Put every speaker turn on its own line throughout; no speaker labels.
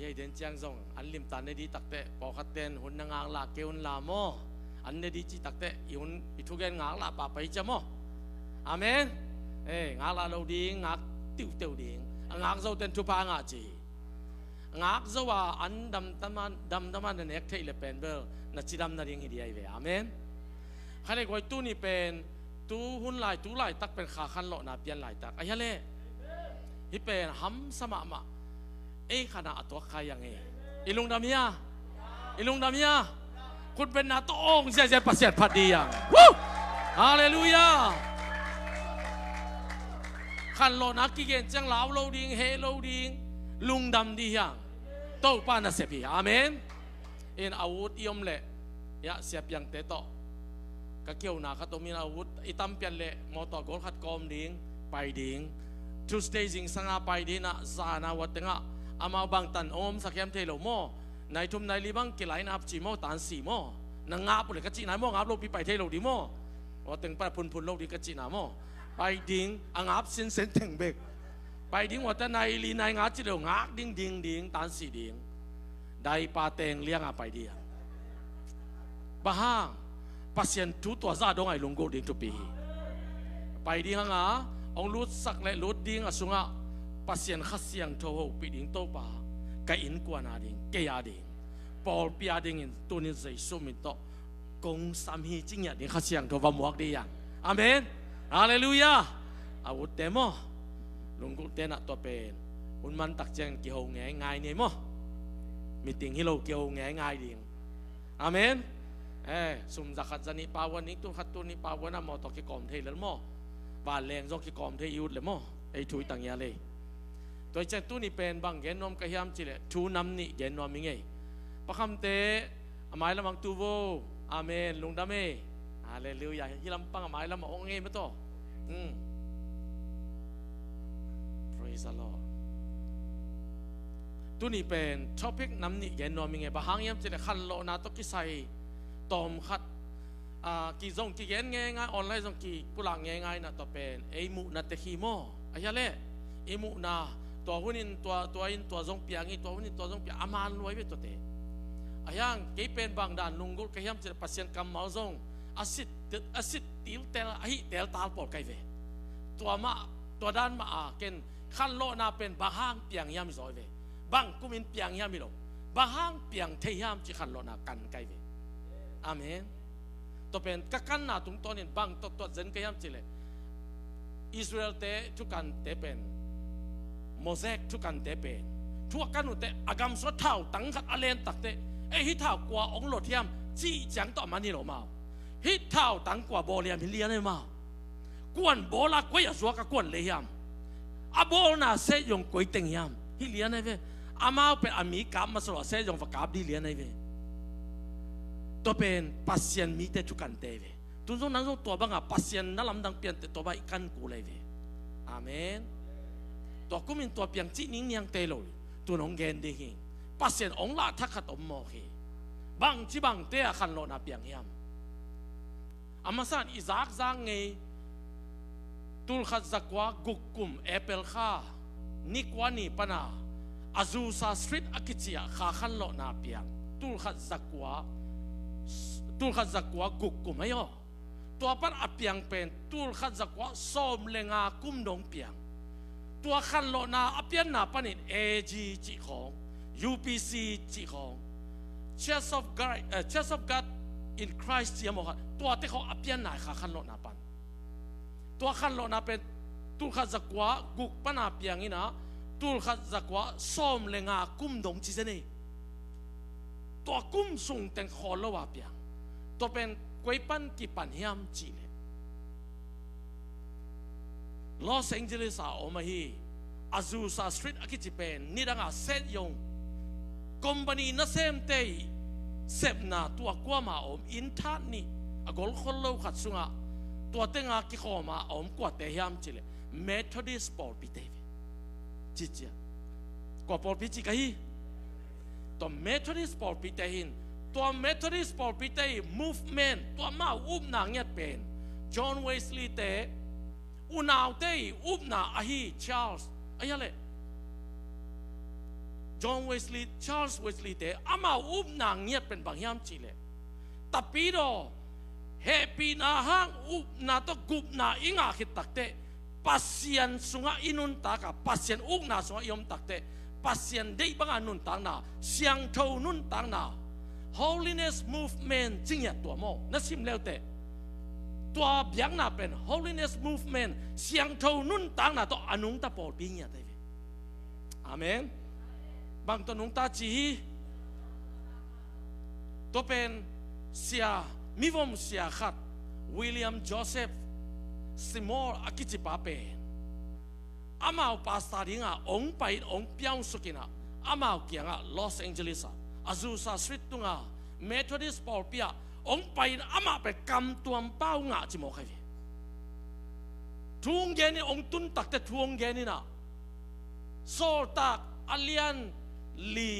cái đến trang rong anh lim tan này đi tắc tệ bỏ khát tên hôn năng ngang là kêu là mo anh này đi chỉ tắc tệ yun itu gen ngang là bà phải chấm mo amen ngang là lâu đi ngang tiêu đi ngang dâu tên chụp hàng à chị ngang dâu à anh đâm tâm anh này thấy là pen bel na chỉ đâm na riêng gì vậy amen khai này gọi tu ni pen tu hun lại tu lại tắc pen khá khăn lộ na pian lại tắc ai lẽ hi pen ham sama ma khana atwa kayang ilung damia kun pen na toong siya pasiat padiyang woo hallelujah khan lo na ki gen chang lao lo ding he lo ding lung dam di yang to pa na sepi amen in awut iom le ya siap yang te to ka kieu na ka to min awut itam pian le mo to gol khat kom ding pai ding Tuesday jing sanga pai di na sana watenga ama bang tan om sakyam thelo mo nai thum nai libang ki line up chi mo tan si mo na nga pu le ka chi nai mo ngap lo pi pai thelo di mo o teng pa phun lo di ka chi na mo pai ding angap sin sen theng bek pai ding wa ta nai li nai nga chi lo ngak ding tan si ding dai pa teng liang a pai dia bahang pasien tu to za dong ai lunggo ding tu pi pai ding nga ong lut sak le lut ding asunga pasien khasiang tho pi ding to pa ka in kwa na ding ke ya ding Paul pia ding in tu ni zai su mi to kong sam hi jing ya ding khasiang tho va muak di yang amen hallelujah awut te mo lunggu te na to pen un man tak cheng ki ho nge ngai ni mo meeting hi lo ki ho nge ngai ding amen sum zakat zani pawan ni tu khat tu ni pawan na mo to ki kom thei le mo ba leng zo ki kom thei yut le mo ai thui tang ya leตัวเจ้าตู้นี่เป็นบางเกณฑ์นมกระยำจิเลทูน้ำนี่เกณฑ์นมมิงไงประคำเตะหมายละมังตูโวอาเมนลุงดาเมฮาเลลูยาที่ลำปังหมายละมังองเงยมาต่อpraise the Lord ตู้นี่เป็นท็อปิกน้ำนี่เกณฑ์นมมิงไงบางครั้งยำจิเลขันโลนาตกิใส่ตอมขัดกี่ซงกี่เกณฑ์ง่ายออนไลน์ซงกี่กุหลาบง่ายนะต่อเป็นไอมุนาเตคีโมอายะเล่ไอมุนาตัวหุ่นินตัวอินตัวซงเปียงอีตัวหุ่นินตัวซงเปียงอามันรวยไปตัวเตะอายังเกี่ยเป็นบางด่านลุงกุลขยำจะปัสยันกำมาซงอาศิษติลเตลไอเตลตาลปอดไกเวตัวด้านมาเกณฑ์ขั้นโลนาเป็นบางห้างเปียงยามซอยเวบางกุมินเปียงยามมิโลบางห้างเปียงเทียมจีขั้นโลนากันไกเวอาเมนตัวเป็นกักันนาตุงตัวนี้บางตัวเจนขยำจิเลอิสราเอลเตทุกันเตเป็นโมเสกทุกันเตเป็นทุกกันอุเตอากรรมสุดเท่าตั้งขัดอเลนตักเตฮิเท่ากว่าองค์หลดเทียมจี้จังต่อมานี่หรอมาฮิเท่าตั้งกว่าโบเลียมฮิเลียนเลยมากวนโบลากวยสัวกับกวนเลยยามอาโบน่าเสยงกวยเต็งยามฮิเลียนเลยเวอามาเป็นอามีกามมาสละเสยงฝักกาบดีเลียนเลยเวตัวเป็นปัสยันมีแต่ทุกันเตเวตุนทรงนั้นทรงตัวบ้างปัสยันนั่นลำดังเปลี่ยนแต่ตัวใบกันกูเลยเวอาเมนตัวกุมินตัวเปียงจีนิ่งยังเตลอยตัวน้องเกนดีหิงปัสยันองลาทักขัดอมโมเฮบางจีบางเตะขันโลนาเปียงยามอามาสันอิซากจางเงตุลขัดจักว่ากุกกุมเอเปิลข้านิกวานีปนาอาซูซาสตรีทอากิจิยาขาขันโลนาเปียงตุลขัดจักว่ากุกกุมไม่ยอตัวปันอเปียงเป็นตุลขัดจักว่าส้มเลงากุมดงเปียงตัวขันโลนาอเปียนนาปันินเอจีจีของ UPC จีของ Church of God in Christ จีมอตัวที่เขาอเปียนนาขาขันโลนาปันตัวขันโลนาเป็นตุลขัดจักว่ากุกปันอเปียงนี่นะตุลขัดจักว่าส้มเลงากุมดงจีเจนี่ตัวกุมส่งแต่งขอละว่าเปียงตัวเป็นกวยปันกี่ปันยามจีเลลอสแองเจลิสออกมาฮีอาซูซาสตรีทอากิจิเป็นนี่ดังอาเซตยงคอมพานีนั่นเซมเตยเซฟนาตัวกว่ามาอมอินทันนี่อากอลคนเล่าขัดสุงะตัวเต็งอากิขอมาอมกว่าเตยามจีเลเมทอดิสปอร์ตพิเตยจีเจียกว่าปอร์ตพิจิกะฮีตัวเมทอดิสปอร์ตพิเตยินตัวเมทอดิสปอร์ตพิเตยมูฟเมนต์ตัวมาอุ้มนางเงียบเป็นจอห์นเวสลีย์เตอุณาวเตยอุ้มนาอาฮีชาร์ลส์อะไร John Wesley Charles Wesley เตอามาอุบนางเงียบเป็นบางยามจีเลยแต่ปีโดเฮปีนาห้างอุบนาตกุบนาอิงาคิดตักเตปัสยันสุงาอินุนตากะปัสยันอุกนาสุงายมตักเตปัสยันได้บังอานุนตางนาเสียงโทนุนตางนา Holiness Movement จริงอย่างตัวโมนั่นสิมเลวเตตัวเบียงนาเป็น Holiness Movement เสียงโทนุนตางนาตัวอนุงตาปอลปีเนี่ยได้ไหมอาเมนบางตัวนุงตาจีตัวเป็นเสียมีวงเสียขัดวิลเลียมโจเซฟสิมอลอากิจิปาเปอามาปาสตาริงะองไปองเปียงสุกินะอามาเกียงะลอสแองเจลิสอาซูซาสวิตตุงะเมทอดิสปอลเปียองไปอามาไปกำตัวเป้างะจิโมใครทุ่งเกนี่องตุนตักแต่ทุ่งเกนี่นะโซตักอเลียนลี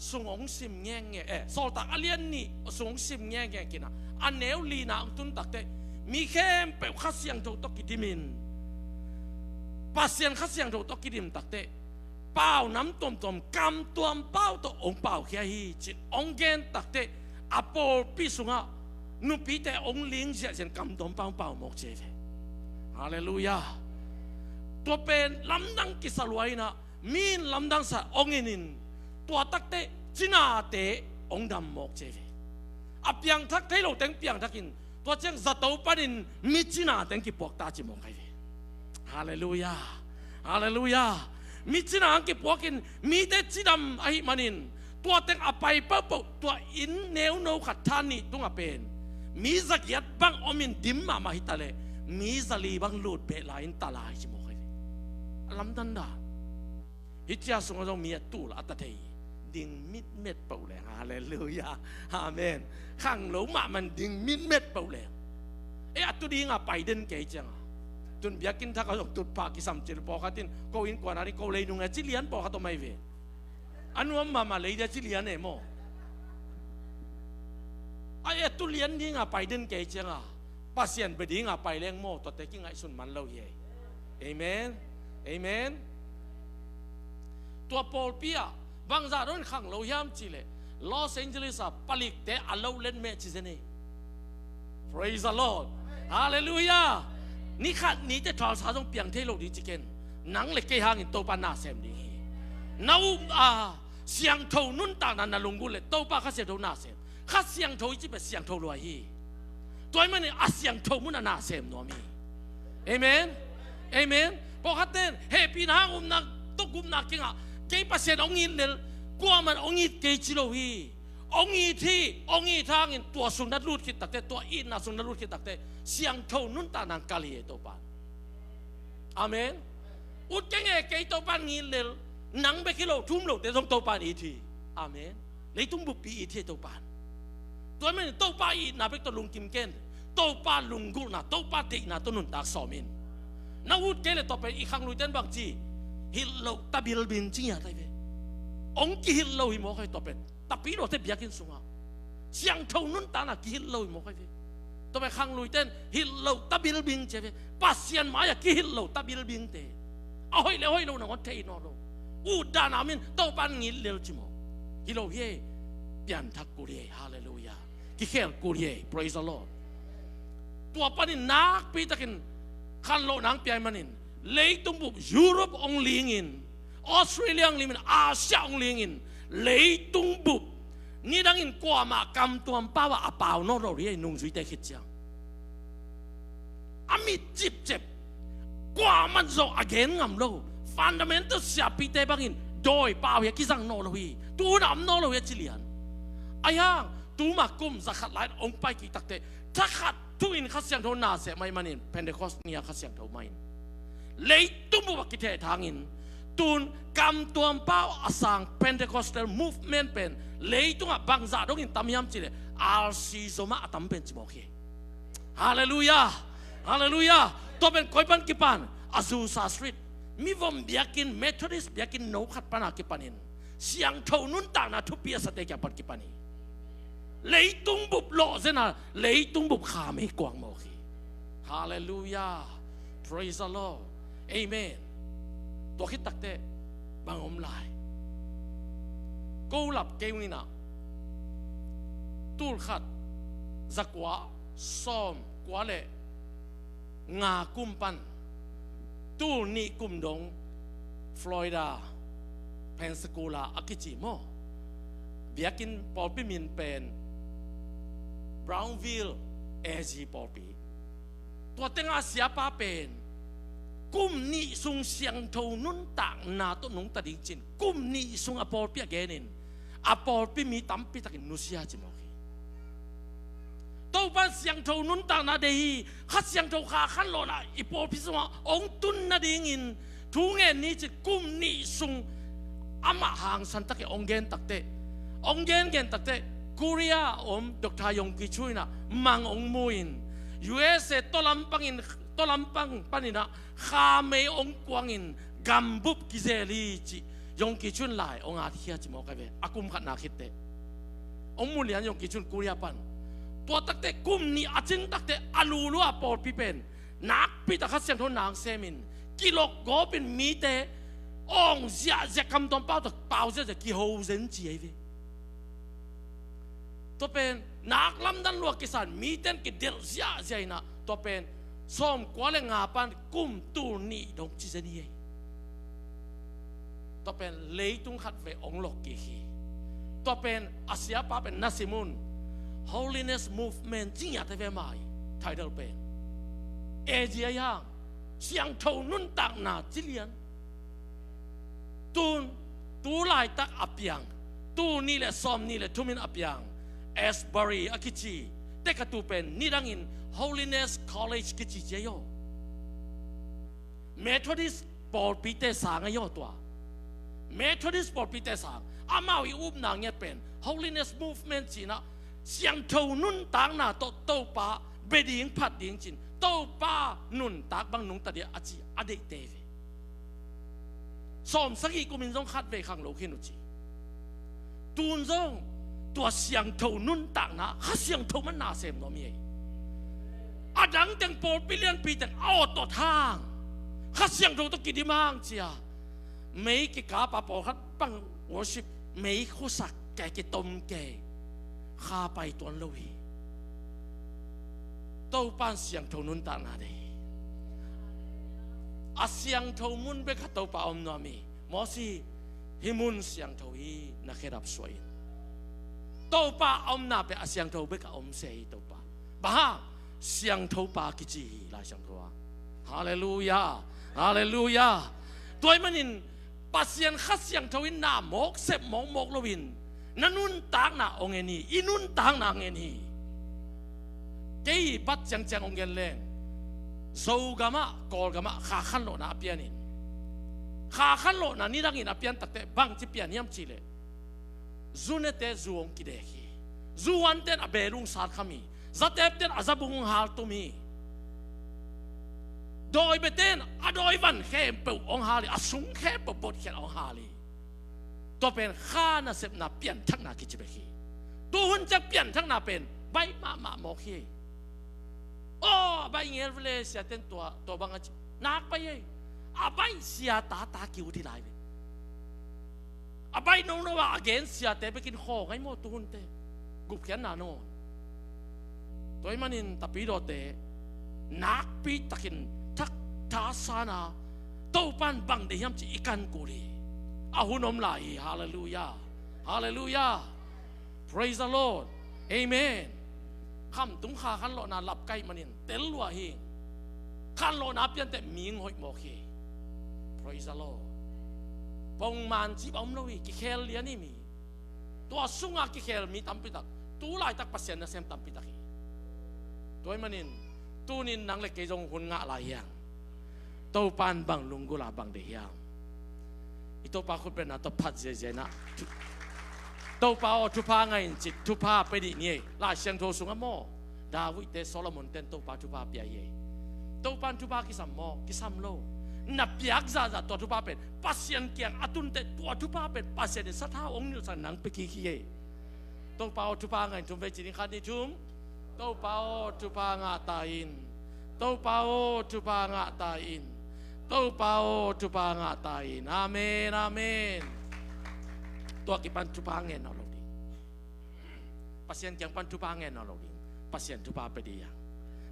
สงองสิมแง่งโซตักอเลียนนี่สงสิมแง่งกินะอันเนวลีนะองตุนตักแต่มีแค่เปิดข้าเสียงถูกตกิดิมินปัสเซียนข้าเสียงถูกตกิดิมตักเตเป้าน้ำต้มกำตัวเป้าตัวองเป้าแค่ฮีจิตองเกนตักเตอโปปิสุงะนุปีแต่องลิงเสียเสียนกำตัวเป้าหมกเจเฟฮาเลลูยาตัวเป็นลำดังกิสลวยนะมีนลำดังสะองเงินินตัวตักเตจินาเตองดำหมกเจเฟอเปียงทักเทโลเต็งเปียงทักินตัวเจ้าจัตโตปนินมิจินาเต็งกิปวกตาจิมองใครฮาเลลูยาฮาเลลูยามิจินากิปวกินมีแต่จิดำไอมันินตัวเต็งอภัยเปิลตัวอินเนวโนขัดทานิตุงอเป็นมีสักยัดบังอมินดิมมาฮิตาเลมีสลีบังลูดเปลาอินตาลายจิมองใครลำดันดาฮิตยาสงฆ์ต้องมีตูละอัตเทยดิ่งมิดเม็ดเปล่าเลยฮาเลลูยาอาเมนข้างหลงมามันดิ่งมิดเม็ดเปล่าเลยตุดีงาไปเดินเกยจังจนเบียกินทักเอาตุดปากิสัมจิลปอกัตินก็อินกว่านาริก็เลยนุ่งจิเลียนปอกัตไม่เวอันว่ามาเลยจะจิเลียนเอโมตุเลียนดิ่งาไปเดินเกยจังปัสยันไปดิ่งาไปเลี้ยงโมตัวเตกิ้งไอสุนมันเล่าเย่เอเมนเอเมนตัวปอลเปียบางจารุนขังเรายามจิเลลอสแองเจลิสปลิกเตอลาวเล่นเมจิเซเน่ Praise the Lord Hallelujah นี่ขัดนี้จะทอสาต้องเปลี่ยนเทโลดีจิเกนหนังเล็กเกี่ยหางอินโตปานาเซมดีน้าเสียงโทนุ่นต่างนั้นลงกุเลโตปาข้าเสียงโทนาเซมข้าเสียงโทจิเป็นเสียงโทรวยฮีตัวมันเนี่ยเสียงโทมุนนาเซมนัวมีเอเมนเอเมนพอขัดเต้นเฮปีนางนักตกุมนักกิงอ่ะเกี่ยปัสเซนองอินเลกว่ามันองอินเกี่ยจิโลฮีองอีที่องอีทางอินตัวสุนัขรูดคิดตักเตตัวอินนะสุนัขรูดคิดตักเตเสียงโทนุนตานังกาลีตัวปานอาเมนอุดเก่งเกี่ยตัวปานงี้เลยนังเบกิโลทุ่มโลแต่ต้องตัวปานอีทีอาเมนเลยทุ่มบุปผีอีทีตัวปานตัวมันตัวปานอีน่าเป็นตัวลุงกิมเกนตัวปานลุงกุน่ะตัวปานติน่ะตัวนุนตักสอมินนักอุดเก่งเลยตัวเป็นอีกครั้งลุยเต้นบางจีฮิลโลตาบิลบินจริงอะไรเว้องค์ฮิลโลหิมอใครตัวเป็นtapi lo te biakin sunga siang thau nun ta na ki lo mo kai to be khang lui ten hil lo ta bil bing che pasian ma ya ki hil lo ta bil bing te a hoi lo na ngot thei no lo u da na min to pan ngil lel chi mo ki lo ye pian thak ku ye hallelujah ki khel ku ye praise the Lord tua panin nak pi takin khan lo nang pi manin lei tum bu Europe ong lingin Australia ong lingin Asia ong lingin lấy tung bụp ni đang in qua mà cầm tuam bao à bao nó rồi đi nung suy tê khít chăng ami chip chip qua mà rồi again ngầm lâu fundamental siap pi tê bangin doi bao ya kisang no lohi tu nam no lohi chilian ayang tu mà kum zakat lại ông pai ki takte zakat tu in khát siang thâu na se mai manin Pentecost nia khát siang thâu mai lấy tung bụp ki the thang in tuôn cầm tuam bao asang Pentecostal movement pen lấy tung à bang giả đông in tam yam chỉ lệ RC zoma atam pen chỉ mò khi Hallelujah Hallelujah tôi bên coi ban kipan Azusa Street mi vom biakin Methodist biakin no khat pana kipanin siang thâu nun ta na thu pia sate kya pan kipani lấy tung bụp lộ thế nào lấy tung bụp khả mấy quang mò khi Hallelujah Praise the Lord Amenตัวคิดตักเตะบางอมลาย กูหลับเกวนี่นะตูขัดจักวะซ้อมกว่าเลยงากุมปันตูนี่กุมดงฟลอริดาเพนสกูลาอากิจิโมเบียกินปอลปีมินเป็นบราวน์วิลล์เอจีปอลปีตัวเต็งอาเซียป้าเป็นกุมนี่ซุงเสียงทูนุนต่างนาตัวนุงตัดดิจินกุมนี่ซุงอปอลปีเกนินอปอลปีมีตั้มปีตะกินนุเซียจิโมกีตัวบ้านเสียงทูนุนต่างนาเดีขัดเสียงทูขาขันโลนะอีปอลปีสว่าองตุนนาดิงินทุงเงินนี้จิกุมนี่ซุงอามาหางสันตะเกองเกนตักเตองเกนเกนตักเตกุริยาดอกทายงกิช่วยนะมังองมุยนUSA ตัวลำปังอินตัวลำปังปันินะข้าไม่องกวางอินกัมบุบกิเซลีจิยงกิชุนไลองอาทิยาจิมอกไปอากุมขัดนาคิดเตองมุเลียนยงกิชุนกุริยาปันตัวตักเตกุมนี่อาจินตักเตอาลูลัวปอลพิเป็นนักพิทักษ์เสียงทนนางเซมินกิโลโกเป็นมีเตองเสียจะคำตอนเป้าตะเป้าจะกี่หูเซนจีไอวีตัวเป็นนักลำดันลวกกิสันมีเต้นกิเดลเสียใจนะตัวเป็นส้มกว่าเลงาปันกุมตูนี่ดงจิเซนีตัวเป็นเลยตุงขัดเวองลกกิฮีตัวเป็นอาเซียป้าเป็นนัสิมุน Holiness Movement จริงอยากจะเวมาไทเดลเป็นเอเจียยังเสียงเท่านุนต่างนาจิเลียนตูไลตักอับยังตูนี่แหละซ้อมนี่แหละทุมินอับยังเอสบารีอากิจิแต่กตูเป็นนี่ดังอิน Holiness College กิจิเจโย Methodist ปอลปีเตสางโยตัว Methodist ปอลปีเตสางอามาวิอุบนางเนี่ยเป็น Holiness Movement จีนะเสียงเท่านุนต่างนาโตป้าเบดิงพัดดิงจินโตป้านุนตากบังนุงตัดเดียอาจีอเดเตวสมสักอีกุมินจงขัดเวขังโลกินุจีตูนจงตัวเสียงเท่านุนต่างนะข้าเสียงเท่ามันน่าเสมโนมีอาดังเต็งโปรปิเลียนปีเต็งเอาตัวทางข้าเสียงเท่าตะกิดิมังเจียไม่กิกาปะปอขัดบังวอร์ชิปไม่คู่สักแก่กิตมแก่ข้าไปตัวลุยโตปานเสียงเท่านุนต่างนะเดอาเสียงเท่ามุนเบกโตปาอมโนมีมอสีฮิมุนเสียงเท่าอีนักรับสวยโตปาอมนาเปอาเสียงเท่าเบกอมเซโตปาบ้าเสียงเท่าปากิจิลายเสียงเท่าฮาเลลูยาฮาเลลูยาตัวมันอินปัสเซียนขัดเสียงเท่าอินนามกเสพมองมกลวินนันุนต่างนาองเงนีอินุนต่างนาเงนีเกี่ยบัดจังองเงนเลงโซกามะกอลกามะขาขันโลนาเปียนินขาขันโลนานี่ดังอินอเปียนตัดเตะบังจิเปียนยามจิเลจูเนเตจูองกิเดกีจูวันเตนอเบรุงสาดขมีจัตเตเตนอาซาบุงฮาลตุมีโดยเบเตนอโดยวันเข้มเปองฮาลีอสุงเข้มเปบดเขียนองฮาลีตัวเป็นข้านาเสพนาเปลี่ยนทั้งนากิจเบกีตัวหุ่นจะเปลี่ยนทั้งนาเป็นใบมาโมกีโอ้ใบเงี้ยเวลเสียเต้นตัวบังจินักไปยังอาใบเสียตาคิวที่ไหนเลยอาใบน้องว่า against เสียเตะไปกินข้อไงโมตัวหุ่นเตะกุบเขียนนาโนตัวมันนินตะปีโดเตะนักปีตะกินทักทาสานาโตปันบังเดียมจีอีกันกุลีอาหุนอมไหลฮาเลลูยาฮาเลลูยา praise the Lord amen คำตุ้งขาขันโลนาหลับไกมันนินเตลวัวเฮงขันโลนาเปลี่ยนแต่มีงหอยโมเค praise the Lord ปงมันจีบอมลวิกิเคลเลียนี่มีตัวสุงอากิเคลมีตั้มปิตักตัวลายตักปัสเซนนะเซมตั้มปิตักตัวมันนินตัวนินนังเล็กเกจงหุ่นงะลายยังตัวปานบังลุงกุลาบังเดียงอีตัวปาคุณเป็นนะตัวพัดเจนะตัวปาอทุพาไงจิตทุพาไปดิเนี่ยลายเสียงโทสุงอโมดาวิดเตโซโลมอนเตนตัวปาทุพาเปียเยตัวปานทุพากิสัมโมกิสัมโลนับเปียกซาตัวทุพาเป็นปัสเซียนเกียงอตุนเตตัวทุพาเป็นปัสเซียนสัทธาองค์นิสันนังไปกี่เยตัวปาทุพาไงจุมเวจินิคันนิจุมตัวปาทุพางาตาอินตัวปาทุพางาตาอินตัวปาทุพางาตาอินอาเมนอาเมน ตัวกิปันทุบางเงินเอาเราดิปัสยันยังปันทุบางเงินเอาเราดิปัสยันทุบาไปดีอย่าง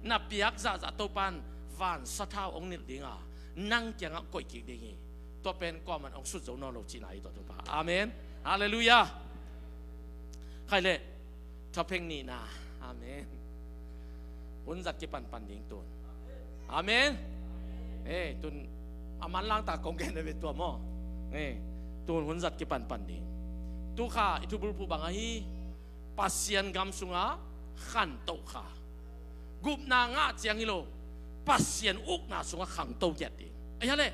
นับเปียกซาซาตัวปันวันสะท้าองค์นิดดิงอ่ะนั่งยังก่อยกิกดิงตัวเป็นก็มันองค์สุดโจนเราจีนายตัวทุบาอาเมนฮาเลลูยาใครเลยชอบเพลงนี้นะอาเมนหุ่นจัดกิปันปันดิงตัวอาเมนตุนอามันล้างตากงเกนในตัวหม้อตุนหุ่นจัดกิปันปันดิงตุข้าอิทุบุรุบังอาฮีปัสยันกำสุงาขันโตข้ากุบนางาเจียงฮิโลปัสยันอุกนาสุงาขังโตเจ็ดดิไอ้ฮะเลย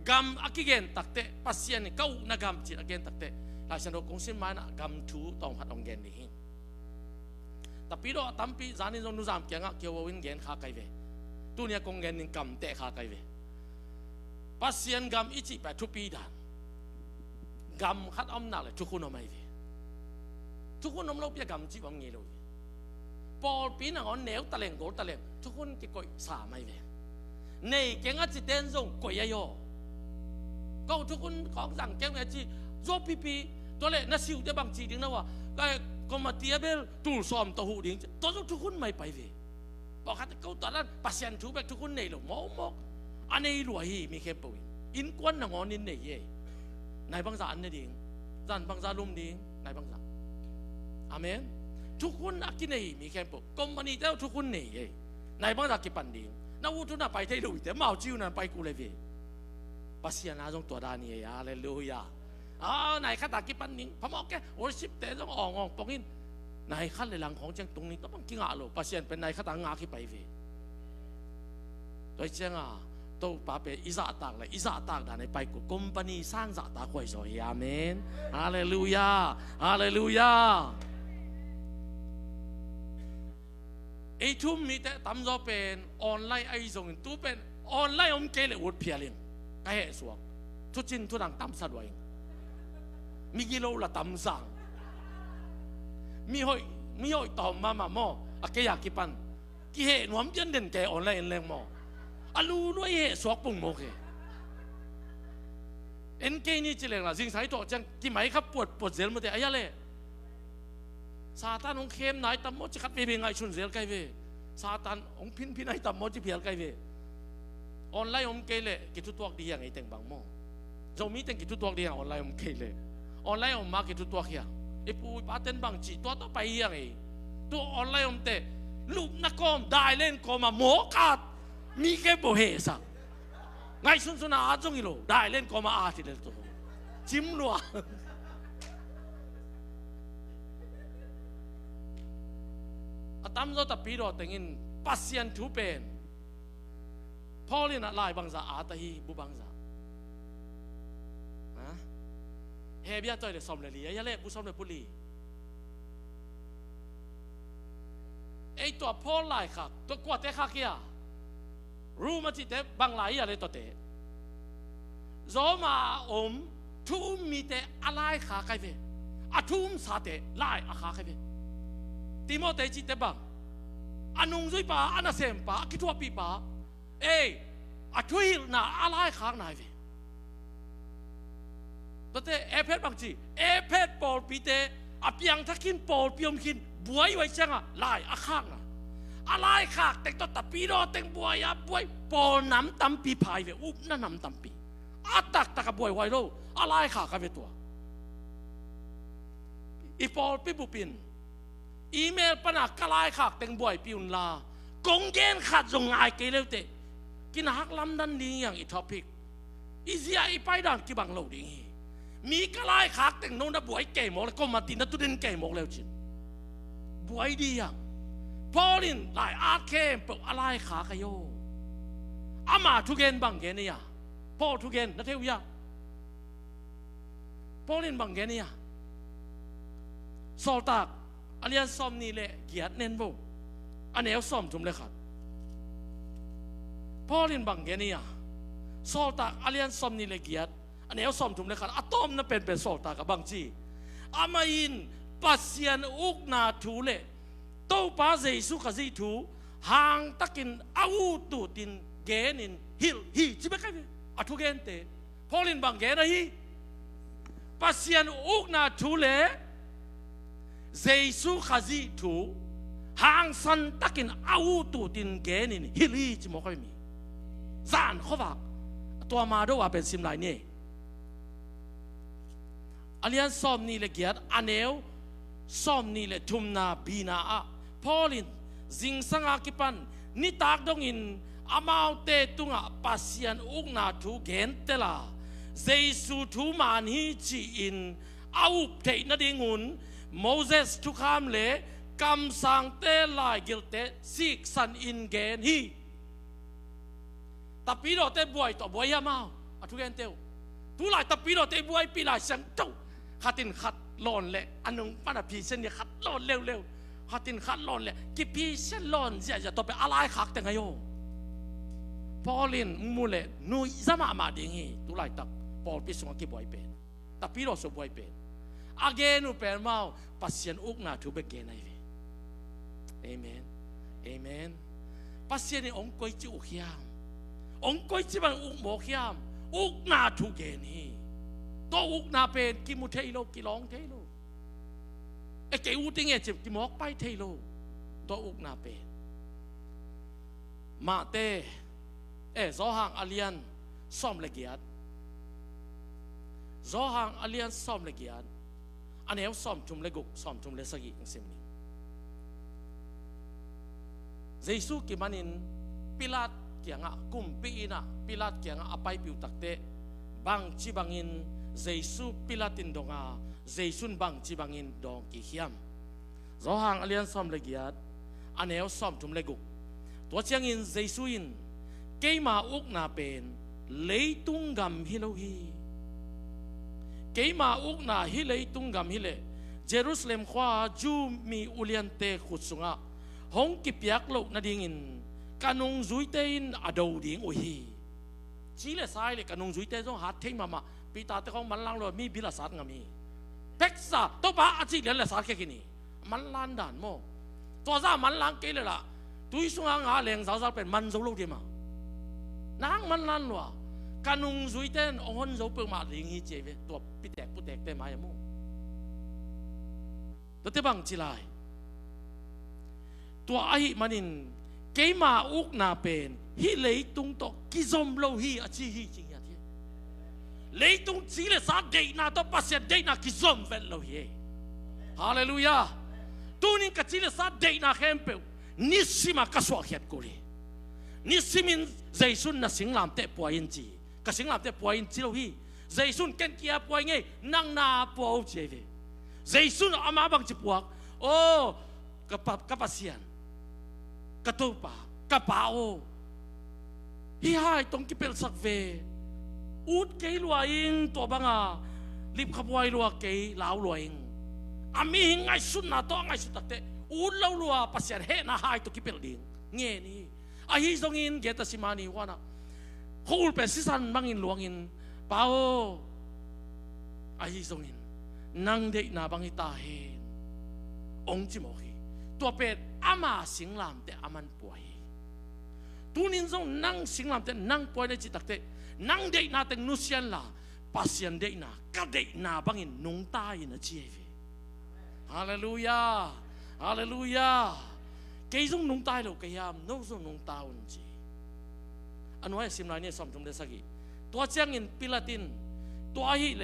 กำอักเกนตักเตปัสยันเก้านากำจิตอักเกนตักเตหลายฉันเราคงสิ้นไม้นะกำทูต้องหัดองเกนนี่แต่ปีโดตั้มปีจานิจงนุจามเกี่ยงเกี่ยววินเกนขาไกเวตัวเนี้ยคงเกนนิกำเตะขาไกเวปัสยันกำอิจิไปทุปีดานกำขัดอมนาเลยทุกคนเอาไม่เวทุกคนน้ำเราเปียกำจีบมันเงี้ยเลยพอปีนั้นเขาเหนียวตะเลงโกตะเลงทุกคนเกี่ยวสาไม่เวในเก่งอาจิเต้นส่งก๋วยย่อก็ทุกคนของสั่งเก่งอาจิโจปีปีตัวเล็กน่าสิวจะบางจีดิ้งนะว่าก็มาเทียบเบลตูซ้อมตัวหูดิ้งตัวทุกคนไม่ไปเวบอกว่าเขาตอนนั้นปัสยันทุบแบบทุกคนในหลงมอกอันนี้รวยมีเข้มปุ่ยอินกวนหนังอนินเนี่ยเย่นายบางสารเนี่ยดิ้งจันบางสารลุ่มดิ้งนายบางสารอาเมนทุกคนอากินเนี่ยมีแค่ปุ๊บกรมมันนี่เจ้าทุกคนเนี่ยนายบางสารกิปันดิ้งน่าวุฒิน่าไปที่ดูแต่มาเอาจิ้วนั่นไปกูเลยเว้ยปัสยานาจงตัวดานี่ยาเลยลูยานายข้าตากิปันดิ้งพม่าแกโอ้ชิบแต่ต้องอ่องปองอินนายข้าเลยหลังของจังตรงนี้ต้องกินอาโลปัสยานเป็นนายข้าตางาขี้ไปเว้ยโดยเจ้าตัวป้าเป็นอิสระต่างเลยอิสระต่างด่านในไปกูกรมปนีสร้างจักรตาคอยสอยอาเมนฮาเลลูยาฮาเลลูยาไอ้ทุ่มมีแต่ทำจะเป็นออนไลน์ไอ้ส่งตู้เป็นออนไลน์อมเกลี่ยอุดเพียริงไอ้เหตุสวกทุกจินทุกดังทำสะดวกมีกิโลละทำสั่งมีหอยต่อมาหม้ออะเกียกิปันกี่เหตุหนุ่มยันเด่นแกออนไลน์แรงหม้ออาลูด้วยเหตุสวกปุ่งโมเกเอ็นเกนี่จีเลงละสิ่งสายตัวจังกี่ไหมครับปวดเสียมาแต่อายะเล่ซาตานองเข้มไหนตำมดจะคัดไปเป็นไงชุนเสียไกเวซาตานองพินไหนตำมดจะเพียรไกเวออนไลน์องเกลกิจตัวดีอย่างไอแต่งบางโมจะมีแต่งกิจตัวดีอย่างออนไลน์องเกลออนไลน์องมากิจตัวเขียไอปูปาเต้นบางจีตัวต่อไปอย่างไอตัวออนไลน์องเตลูกนักกอมได้เล่นกอมาโมกัดมีแค่โบเฮสักไงสุนอาจงอีโลได้เล่นกอมาอาทิตย์เดียวตัวจิ้มรัวตามเราแต่ปีเราแต่งอินปัสยันทุเป็นพ่อเรียนอะไรบางอย่างอาตฮีบุบางอย่างเฮียบียตัวเด็กสมเลยลีอย่าเล่บุสมเลยปุลีไอตัวพ่อลายขักตัวกวาดเตะขักยารู้มาจิตเตะบางหลายอะไรตัวเตะโจมาทุ่มมีเตะอะไรขักใครเวอทุ่มสาเตะลายอาขักใครเวติโมเตจิตเตบังอันนุ่งจุยป้าอันนั้นเซมป้าคิดว่าปีป้าอัดช่วยน่าอะไรข้างไหนเวตัวเตเอเพดบางทีเอเพดปอลปีเตอเปียงทักขินปอลเปียมขินบวยไว้จังอ่ะลายอาข้างอ่ะอะไรข้างแต่ตัวตัดปีโดแต่งบวยอ่ะบวยปอลน้ำตั้มปีพายเวอุบนั่นน้ำตั้มปีอัดตักกับบวยไว้โลอะไรข้างกันเวตัวอีปอลปีบุปินอีเมลปนักกลายขักแต่งบ่อยปิวลากงเย็นขัดจงไงเกลียวเตกินหักลำดันดีอย่างอีท็อปิกอีเสียอีไปดังกี่บังเหล่าดีมีกลายขักแต่งโน้นบ่อยเก๋หมกแล้วก็มาตินนัตุเดนเก๋หมกแล้วจินบ่อยดีอย่างพอลินหลายอาเคมเปิดอะไรขาขยโยอามาทุกเกนบังเกนี่ยพอทุกเกนนัทเทียพอลินบังเกนี่ยโซตักอันนี้ซ้อมนี่แหละเกียรติเน้นบ่อันนี้ซ้อมจุ่มเลยครับพ่อเรียนบังเกนี่อ่ะโซตาอันนี้ซ้อมนี่แหละเกียรติอันนี้ซ้อมจุ่มเลยครับอะตอมนั่นเป็นโซตากับบางจีอามาอินปัสยันอุกนาทูเล่โตป้าเจสุขจีทูห่างตะกินอาวุธตูดินเกนินฮิลฮีจิบะกันอะทุกเกนเตพ่อเรียนบังเกนะฮีป ปัสยันอุกนาทูเลเยซูขาจีทูหางสันตักินอาวุธตินเกนินฮิลีจิมค่อยมีจานเขาว่าตัวมาด้วยว่าเป็นสิมไลนี่อันนี้ซ้อมนี่เลยเกียรติอันเอวซ้อมนี่เลยทุมนาบีนาอะพอลินจิงสังอากิปันนิตากดงอินอามาวเตตุงะปัสยันอุกนาทูเกนเตลาเยซูทูมานฮีจีอินอาวุธเทนดิงุนโมเสสทุกคำเลกำสังเตลายกิลเตสิกสันอินเกนฮีtapi lo te buai to buai ya mau atu gen teu tu lai tapi lo te buai pi lai sang tau khatin khat lon le anung pana pi sen ni khat lon lew lew khatin khat lon le ki pi sen lon ja ja to pe alai khak te ngayo polin mu le nu zama ma ding hi tu lai tak pol pi sung ki buai pe tapi lo so buai pe again u pe mau pasien uk na thu be ge nai ve amen amen pasien ni ong koi chi u khiamองค์ก้อยจีบังอุกหมอกยามอุกนาทุเกนี่ตัวอุกนาเป็นกิมุเทโลกิลองเทโลไอ้เจ้าอุติงเอจิบกิมอกไปเทโลตัวอุกนาเป็นมาเตซอหังอาเลียนซ้อมละเกียดซอหังอาเลียนซ้อมละเกียดอันนี้ซ้อมจุ่มละกุกซ้อมจุ่มละสกิงเซมนี่เยซูกิมันินปิลาตเกียงะกุมปีนะปิลาตเกียงะอภัยปิวตักเตบังจีบังอินเยซูปิลาตินดงาเยซูบังจีบังอินดองกิขิมรอหางอเลียนซ้อมละเกียดอันเอวซ้อมจุ่มเลกุกตัวเชียงอินเยซูอินเกมาอุกนาเป็นเลยตุงกำฮิโลฮีเกมาอุกนาฮิเลยตุงกำฮิเลเยรูซาเล็มขวาจูมีอุเลียนเตขุดสุงะหงกิปยักโลกนาดิงินการงจุยเตนอดาวดิ่งโอ้ยจีเลสายเลยการงจุยเตนต้องหาเทงมาปีตาเตของมันลังเลยมีบิลาสัตงามีเพ็กซ่าตัวบ้าอาจีเลนเลสัตแค่กินี่มันลันด่านโมตัวซ่ามันลังเกเลยล่ะตุยสุงหาแรงสาวๆเป็นมันโซโลดีมานางมันลันว่ะการงจุยเตนองค์โซเปิงมาลิงฮีเจเวตัวปิดแตกปุดแตกเต็มมาอย่างโมตัวเตบังจีไลตัวไอ้มันนินเกมาอุกนาเป็นฮิเลยตุงตกกิซอมโลฮีอาชีฮีจริงอย่างที่เลยตุงจีเลสาเดนาตัวปัสยาเดนากิซอมเวลโลฮีฮาเลลูยาตูนินกัจีเลสาเดนาเข้มเปวนิสิมากัสวาเขียดกุลีนิสิมินเจสุนน่ะสิงลามเตปวยินจีกับสิงลามเตปวยินจีโลฮีเจสุนเกนเกียปวยไงนั่งนาปวเจเวเจสุนอามาบังจิปวกโอ้กับปัสยานกระตุปากระเป๋าฮิหายตรงกิเปลสักเวอุดเกยลวยิงตัวบังอาลิบขบวยลวเกยลาวลวยิงอามีหิงไงสุดนาตัวไงสุดตักเตอุดลาวลวปัสยาเฮน่าหายตัวกิเปลดิ่งเงี้ยนี่อาฮิซงอินเกตสิมานีวานะคูลเป็นสิสันบังอินลวงอินเปล่าอาฮิซงอินนั่งเด็กนาบังอิตาเฮนองจิโมฮีตัวเป็ดอามาสิงลามแต่อามันป่วยตูนินซงนั่งสิงลามแต่นั่งป่วยในจิตตักเตนั่งเด็กนาแต่นุเซียนล่ะปัสยันเด็กนาก็เด็กนาบังอินนุ่งตายนะเจวีฮาเลลูยาฮาเลลูยาเกยซงนุ่งตายแล้วเกยามนุ่งซงนุ่งตาอุ่นจีอันว่าสิมลายเนี่ยสมจงเดสักตัวเจียงอินปิลาตินตัวฮิเล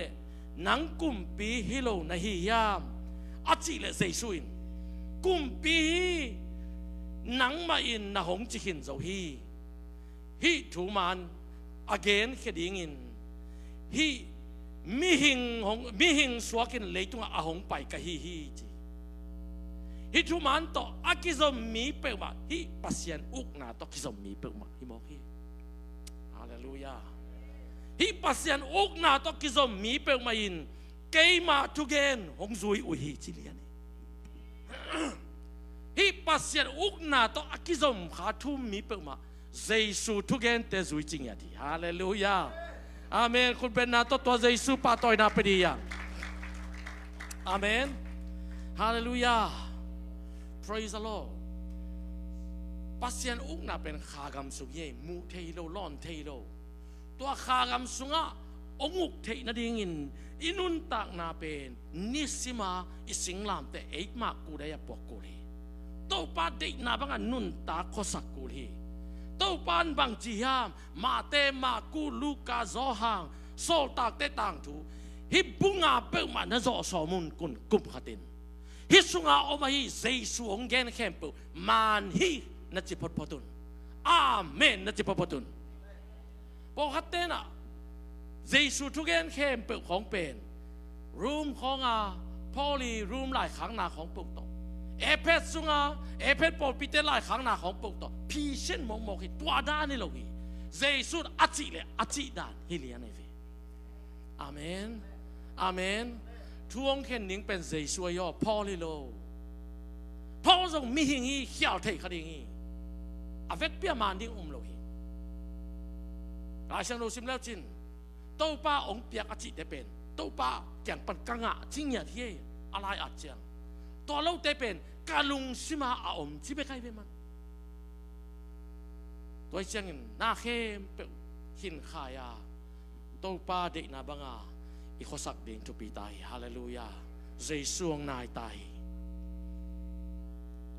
นังกุมปีฮิโลนะฮิยามอาจิเลเซซุอินกุมปีนังมาอินนะหงจิหินเจ้าฮีถูมันอเกนเขดิงินฮีมีหิงสวกินเลยตุงอาหงไปกับฮีจีฮีถูมันต่ออากิซอมมีเปิลมาฮีปัสยันอุกนาต่อกิซอมมีเปิลมาฮีบอกฮีฮาเลลูยาฮีปัสยันอุกนาต่อกิซอมมีเปิลมาอินเกยมาทุเกนหงซุยอุฮีจิเลียนฮีปัสยันอุกนาต่ออากิซอมขาทุ่มมีเปิลมาเยซูทุเกนเตซุยจริงอย่างที่ฮาเลลูยาอาเมนคุณเป็นนาตัวเยซูปาตอยนาเปดียาอาเมนฮาเลลูยา praise the Lord ปัสยันอุกนาเป็นขากำสุงเย่มูเทโลลอนเทโลตัวขากำสุงะ องุกเทนดิ่งินอินุนตักนาเป็นนิสิมาอิสิงลามแต่เอกมากกูได้ยาปอกกูเลยตัวปาเด็กนาบังอันนุนตาโคสักกูเลยตัวปานบังจีฮามมาเตมากูลูกาโซฮังโซลตากเตตังทูฮิบุงอาเปิลมันนะโซสมุนกุนกุมขัดินฮิสุงอาอมาฮิเซซูองเกนเข้มปุมันฮินัจิพอดพอดุนอาเมนนัจิพอดพอดุนบอกขัดเตนะเซซูทุกเกนเข้มปุของเป็นรูมของพอลีรูมหลายครั้งนาของปุกตเอเพสสุงเอเพสปอลปิเตหลายครั้งนาของปุกตพีเช่นมองมองให้ตัวด้านนี่เราฮีเซซูอัจฉิเลยอัจฉิด้านฮิเลียนเอฟอาเมนอาเมนช่วงเข็นนิ่งเป็นเจสวยย่อพ่อเลยโลพ่อทรงมีหิงเขียวเทคดีงี้อาเวกเปียมันดิ้งโลหิหลายช่างโลซิมแล้วจินตัวป้าองเปียกอจิเตเป็นตัวป้าแก่งปันกังะจริงอย่างที่อะไรอาจจะตัวเราเตเป็นกาลุงซิมาอาอมที่ไปใครเป็นมันตัวเชียงน่าเข้มเป็นหินขายาตัวป้าเด็กนาบังอีกข้อสักดิ่งทุกปีตายฮาเลลูยาเจสวงนายตาย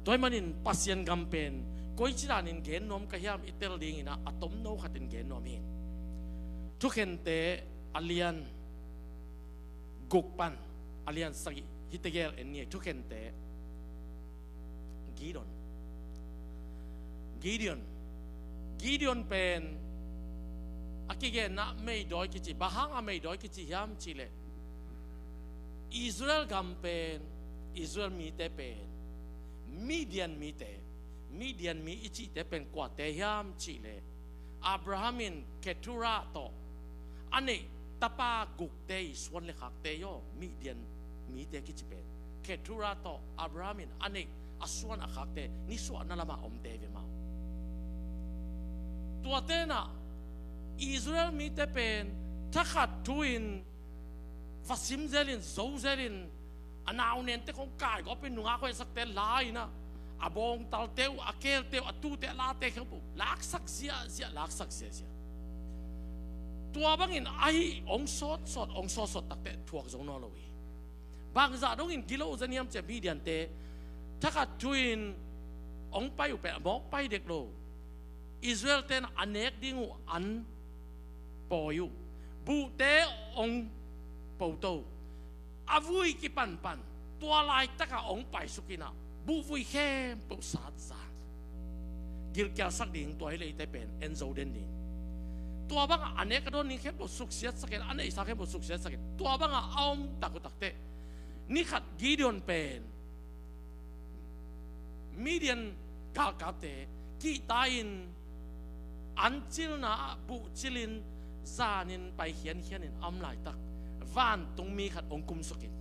ตัวมันอินปัสยันกำเป็นก้อยจิรานินเกนนอมกะยามอิเตลดิ่งนะอะตอมโนขัดอินเกนนอมหินทุกเห็นเตอเลียนกุกปันอเลียนสกิฮิตเกลเอ็นเนี่ยทุกเห็นเตกีดอนเป็นอากิเกนะไม่ดอยกิจิบาฮังไม่ดอยกิจิยามจิเลอิสราเอลกำเป็นอิสราเอลมีเตเป็นมีเดียนมีอิจิเตเป็นกว่าเตยามจิเลอับราฮัมินเคทูราโตอันนี้ตาปากุกเตยส่วนเล็กเตยมีเดียนมีเตกิจิเป็นเคทูราโตอับราฮัมินอันนี้อส่วนอักเตนี่ส่วนนั่นละมาอมเตวิมาตัวเตนะอิสราเอลมีแต่เป็นถ้าขัดทุนฟัสิมเซลินโซเซลินอันเอาเนียนแต่ของกายก็เป็นหนุ่งอาคอยสักเตลายนะอาบงตัลเตวอาเกลเตวอาตูเตลาเตเขาบุลักสักเสียลักสักเสียตัวบางอินไอองสดตักเตถ่วงจงนอลวีบางจ่าต้องอินกิโลจะเนี่ยมจะมีเดียนเตถ้าขัดทุนองไปอยู่เป็นบอกไปเด็กโลอิสราเอลเตนอันเนกดิ้งอันปอยูบูเตองปูโตอาวุยกิปันตัวลายตะกะองไปสุกินะบูวุยเข้มปุสาจานกิลแกสักดิ่งตัวให้เลยแต่เป็นเอ็นโซเดนดิ่งตัวบางอันนี้ก็โดนนี่เข้มปุสุกเสียสักอันนี้สักเข้มปุสุกเสียสักตัวบางเอาตักเตนี่ขัดกีดิอนเป็นมีเดียนกาเตกีตาอินอันจิลนาบุจิลินซานินไปเขียนนินอัมไลตักวานตรงมีขัดองคุมสกิน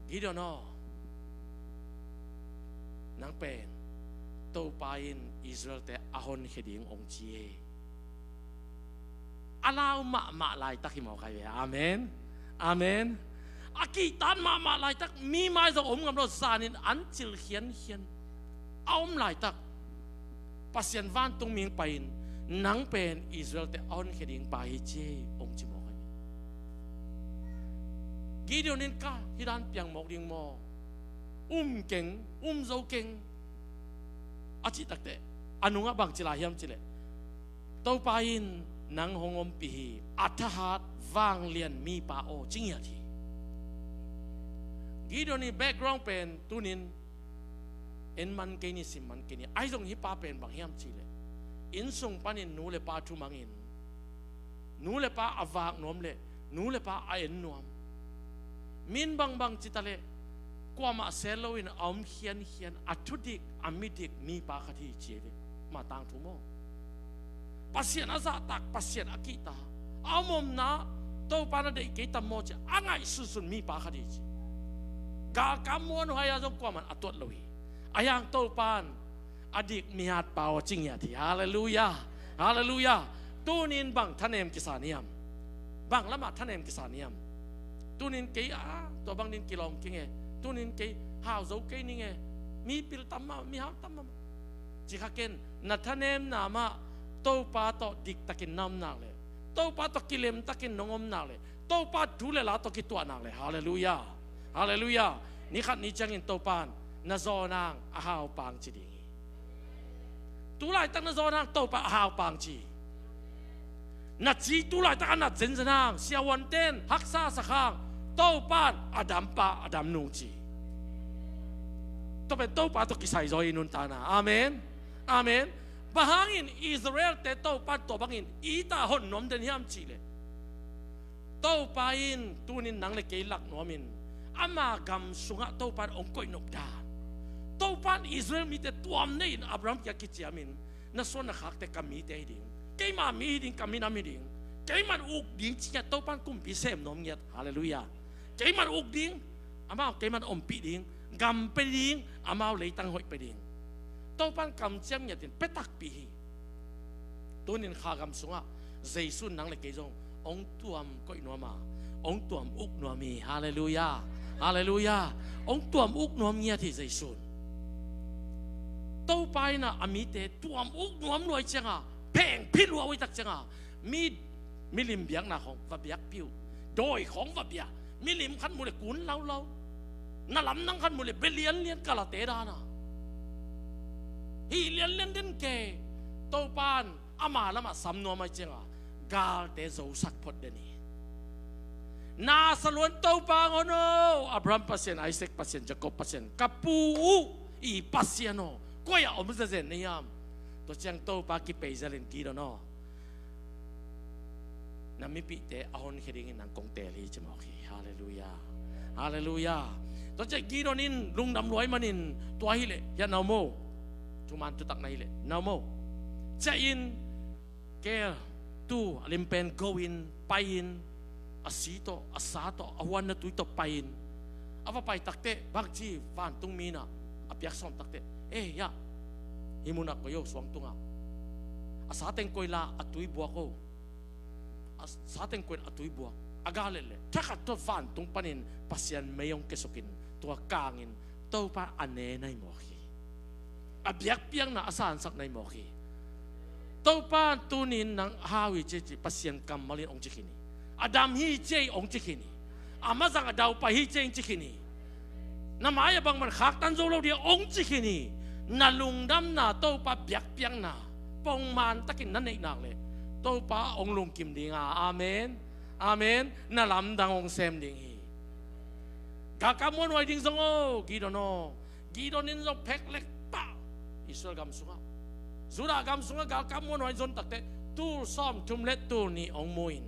กิดอนนังเป็นตัวไปอินอิสราเอลแต่อาฮอนเฮดิงองเจียอาลาวมาไลตักหิมเอาใครไปอาเมนอากีตันมาไลตักมีไม้สมกับรถซานินอันจิลเขียนเอาไลตักปัสยันวานตรงมีไปนังเป็นอิสราเอลแต่อ่อนแค่ดิ่งไปเจองจิมอกกีเดียวนินกาที่ด้านเปียงหมอกดิ่งมอเก่งโซเก่งอาจิตักเตอนุงะบังจิลาเฮียมจิเลตัวไปนังหงอมปีอัฐหัดวางเลียนมีปาโอจริงอย่างที่กีเดียวนี้แบ็กกราวด์เป็นตุนินเอ็นมันเกนี่สิมันเกนี่ไอ้ตรงฮิปาเป็นบางเฮียมจิเลอินส่งปันอินนูเลปาทุมังอินนูเลปาอาวากนวมเลนูเลปาไอเอ็นนวมมินบางจิตาเลกว่ามาเซลโลอินอมเขียนอัตุดิกอามิดิกมีปาคดีเจเวมาต่างทุโมปัสยานาซาตักปัสยานากิตาอามมนาโตปานาเดกิตามโมเจอ่างไอสุนมีปาคดีเจกากามมวนหายาจงกว่ามันอัตวดลุยอายังโตปานอดีตมีหัดเป่าจริงอย่างที่ฮาเลลูยาตูนินบังท่านเอ็มกิสานิยมบังละมาท่านเอ็มกิสานิยมตูนินเกียตัวบังนินกิลอมกิงเงตูนินเกียหาวโจเกนิงเงมีปิลตัมมามีหาวตัมมาจิกาเกนนัท่านเอ็มนามาโตปาโตดิกตะกินน้ำหนักเลย tàu pa to kilem takin nongom nak le tàu pa thule la to ki tua nak le hallelujah hallelujah ni khat ni changin tàu pan na zo nang a hao pang chi ding tu lai tak na zo nang tàu pa a hao pang chi na chi tu lai tak na zen nang sia wan ten hak sa sa khang tàu pan adam pa adam nung chi to pe tàu pa to ki sai zo inun ta na amen amen bahangin Israel te tàu pa to bangin ita hon nom den hiam chi le tàu pa in tunin nang le ke lak nomin ama gam sunga tàu pa ong koi nop da tàu pa Israel mi te tuam nei Abraham kya ki chiamin na so na khak te kami te ding ke ma mi ding kami na mi ding ke man uk ding chia tàu pa kum pi sem nom nyat hallelujah ke man uk ding ama ke man om pi ding gam pe ding ama le tang hoi pe ding tàu pa kam chiam nyat tin petak pi tunin kha gam sunga jaisun nang le ke jong ông tuam coi nó mà ông tuam uk nó mi hallelujah hallelujah ông tuam uk nó mi thì dây sun tàu bay na amite tuam uk nó nuôi chăng à peng phi lúa với tắc chăng à mi lim biếng na không và biếc piu đôi không và biếc mi lim khăn mua để cuốn lâu lâu na lắm năng khăn mua để bê liên cả là té đa na hi liên đến kề tàu pan ama lama sam nó mai chăng à gal te zo sak pot deni na salon tau pa ngono Abraham pasien Isaac pasien Jacob pasien kapu i pasiano koya om zazen niam to chang tau pa ki peizalen ki do no na mi pi te ahon khering nang kong te li chmo khi hallelujah hallelujah to che gi do nin lung dam loi manin to hi le ya na mo tu man tu tak nai le na mo cha in ke tu alimpen gawin payin asito asato awan na tuito payin apa pay takte bagji van tung mina apyak som takte ya himuna koyo swang tunga asaten koila atui bua ko asaten koin atui bua agalele takat to van tung panin pasyan mayong kesukin tua kangin to pa ane nay mohi abyak piang na asan sak nay mohi tàu pa tunin nang hawi che pasien kam malin ong chikini adam hi che ong chikini amazang adaw pa hi che chikini na maya bang man khak tan zo lo dia ong chikini na lungdam na tàu pa biak piang na pong man takin nan nei nak le tàu pa ong lung kim ding amen amen na lam dang ong sem ding hi gakamon wai ding zongo gidonin zo pek lek pa Israel gam sunga Zura gam sunga gal kam mon wai zon takte tu som tum let tu ni ong moin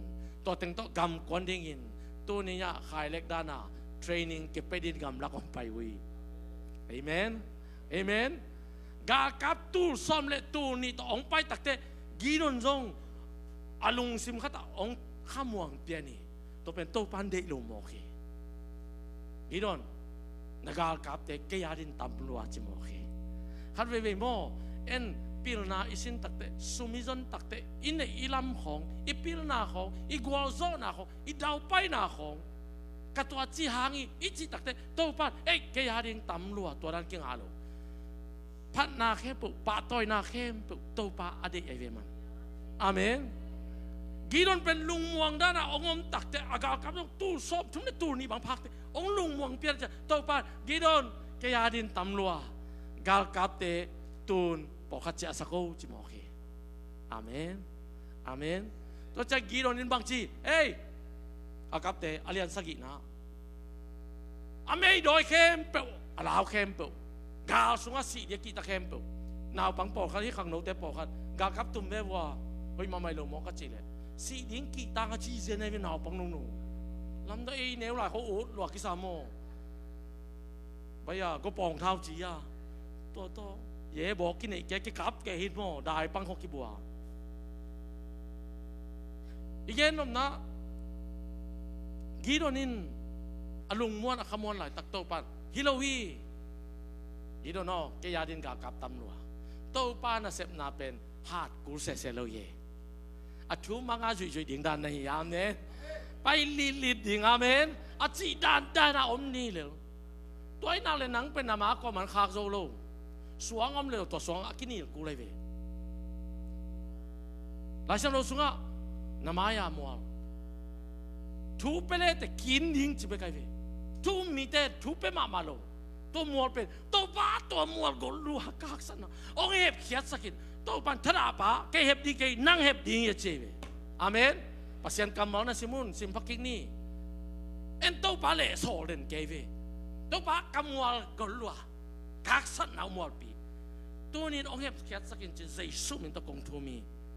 to teng to gam kon ding in tu ni ya khai lek dana training ke pedin gam la kom pai wi amen amen ga kap tu som let tu ni to ong pai takte ginon zong alung sim khata ong khamwang piani to pen to pan de lo mo khi gidon nagal kap te ke yarin tam lua chi mo khi khat ve mo en pilna isin takte sumizon takte ine ilam khong ipilna khong igwalzo na khong idaw pai na khong katwa chi hangi ichi takte to pat ke yaring tam lua toran king alo phat na khe pu pa toy na khem pu to pa ade eve man amen gidon pen lung muang dana ongom takte aga kam tu sop thum ne tu ni bang phak te ong lung muang pian cha to pa gidon ke yarin tam lua gal kap te tun pokat si asako si moki amen amen to cha giron in bang chi akap te alian sagi na amei doi kem pe alao kem pe gal sunga si dia kita kem pe naw pang po khali khang no te po khat ga kap tum me wa hoi mamai lo mo ka chi le si ding ki ta nga chi zen ne naw pang no no lam da neu la ho ut lo ki sa mo baya go pong thao chi ya to yeบอกกินไอ้แกกับแกหินโม่ได้ปังหกกิบัวอีกอย่างนึงนะกีโดนินอลุงม้วนอขมวนหลายตักโตปันฮิโลวีกีโดนอแกยาดินกับตำลัวโตปันน่ะเสพนาเป็นฮาดกูเสเสโลเยอัชูมังอาจุยดิ่งดานในยามเนี่ยไปลิดดิ่งอาเมนอาจีดานได้นะอมนี่เลยตัวไอ้นาเลยนังเป็นนามาก็มันคากโซโลสวงอมเลยตัวสวงอากินี่กูเลยเวลายฉันรู้สึกว่า น้ำมายามัวทูเปเล่แต่กินดิ้งจิบไปไกลเวทูมีแต่ทูเปมาโลตัวมัวเป็นตัวบ้าตัวมัวก็รู้หักสันนะองเห็บเขียดสักินตัวปันทราป้าแกเห็บดีแกนั่งเห็บดีเจเวอาเมนภาษาคำมานะซิมุนซิมพักกินี่เอ็นตัวป้าเล่โซเลนแกเวตัวป้ากำมัวก็รู้หักสันเอามัวปีตัวนี้องเห็บเขียดสักินจะใจสู้มันตัวกงทูมี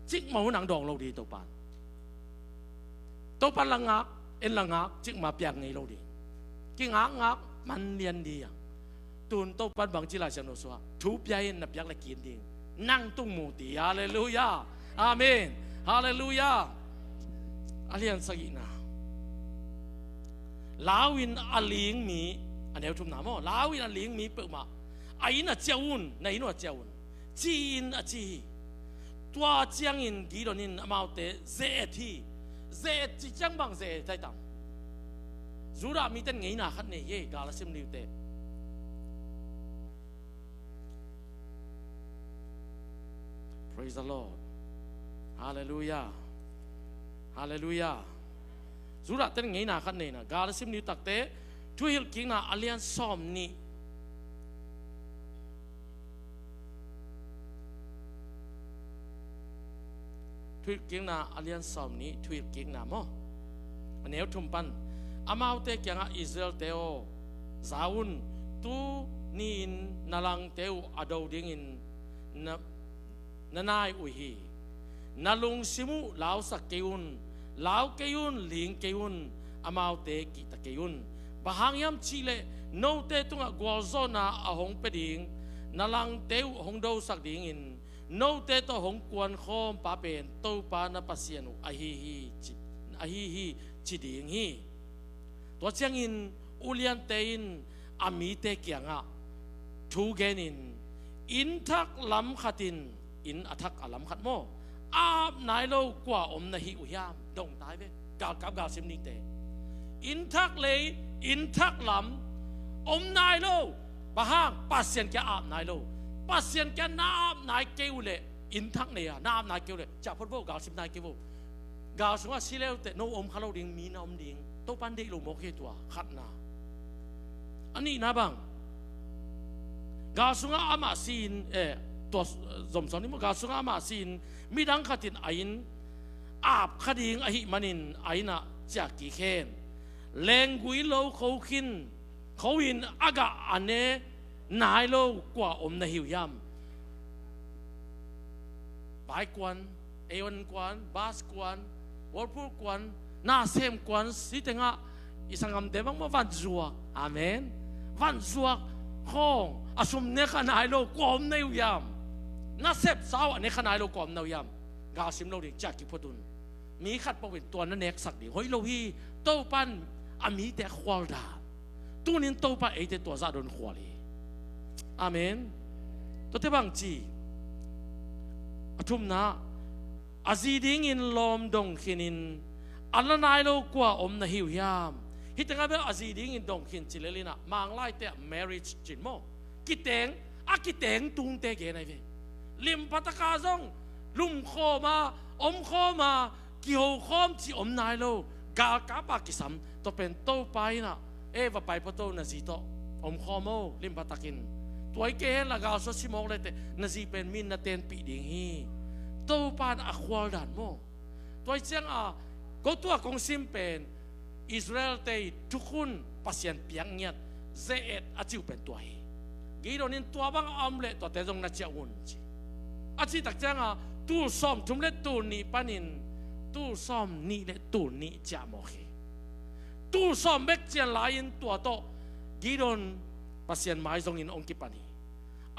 จิกมาหัวหนังดองเราดีตัวปันลังงักเอ็นลังงักจิกมาเปียกไงเราดีกิ่งงักมันเรียนดีอย่างตูนตัวปันบางจิลาเชนโนสัวทุบยัยนับยักละกินดิ่งนั่งตุ้งมูตีฮาเลลูยาอาเมนฮาเลลูยาอาเลียนสกินาลาวินอาลิงมีอันเดียวทุ่มหนามอลาวินอาลิงมีเปิดมาไอ้น่ะเจ้าอุ่นในน่ะเจ้าอุ่นจีนอ่ะจีตัวเจียงอินกีโดนินมาเอาเตะเซทีเซจีจังบังเซใจต่ำจูรามีแต่ไงน่ะขันเนี่ยเย่กาลสิมนิวเตPraise the Lord. Hallelujah. Hallelujah. Zura ten ngai na khan nei na gar sim ni takte tuil king na alian som ni. Tuil king na alian som ni tuil king na mo. Aneu thum pan amau te kyanga Israel teo zaun tu ni in nalang teo adau ding in na nanay uhi nalung simu lao sak kayun lao kayun ling kayun amaw te kita kayun bahangyam chile no te tunga gwalzo na ahong peding nalang teu hong do sak ding in no te to hong kwan khom pa pen to pa na pasianu ahi chiding hi to chang in ulian te in ami te kyanga thu genin in thak lam khatin in attack alam khat mo ab nai lo kwa om na hi uyam dong tai ve ga sim ni te in thak le in thak lam om nai lo bahang pasien kya ab nai lo pasien kya na ab nai keu le in thak ne ya na ab nai keu le cha phot bo ga sim nai keu ga sunga sileu te no om khalo ding mi na om ding to pan de lo mo ke tua khat na ani na bang ga sunga ama sinตัวสมสอนนี่มันกาสุงอามาสินมีดังขัดินไอ้นอาบขดิงอหิมันินไอ้น่ะจากกี่เคนแรงกุยโลเขาขินเขาหินอากาอันเนนายโลกว่าอมในหิวยามบายกวนเอวันกวนบาสกวนวอลพูกวนนาเซมกวนสิเตงะอิสังคมเดบังมาวันจัวอาเมนวันจัวห้องอาสมเนขนายโลกว่าอมในหิวยามน่าเสพสาวอันนี้ขนาดเรากอมนาวยามกาซิมเราดิจากกิพดุนมีขัดประวินตัวนั้นเอกสักดิเฮ้ยเราฮีโตปันอามีแต่ควอลดาตัวนี้โตปันเอเตตัวซาโดนควอลีอาเมนตัวเทบังจีอทุมนะอาซีดิ้งอินลอมดงขินินอันละนายเรากว่าอมนาหิวยามฮิตงาเบลอาซีดิ้งอินดงขินจิเลลินะมังไล่แต่ marriage จินโมกิเตงอากิเตงตุงเตเกนไอเวลิมพัตกาซงลุมโคมาอมโคมากิโฮโคมจีอมนายโลกากาปากิสัมตัวเป็นโตไปนะว่าไปพอโตนาซีโตอมโคโมลิมพัตกินตัวไอเกนละกาโซซิโมเลยแต่นาซีเป็นมินนาเตนปีดิงฮีโตปานอควอลดันโมตัวไอเจ้าก็ตัวกงซิมเป็นอิสราเอลเตยทุกคนปัสยันเปียงเงียดเซเอ็ดอาจิวเป็นตัวฮีกีโดนินตัวบางอมเละตัวแต่ตรงนัดเจ้าอุ่นจีอาชีพตักจ้างตู้ซ่อมทุ่มเล็ดตู้นี้ปานินตู้ซ่อมนี่เล็ดตู้นี้จะโมเขตู้ซ่อมเบกเจียนลายินตัวโตกีโดนปัสยันไม้ทรงอินองกิปานี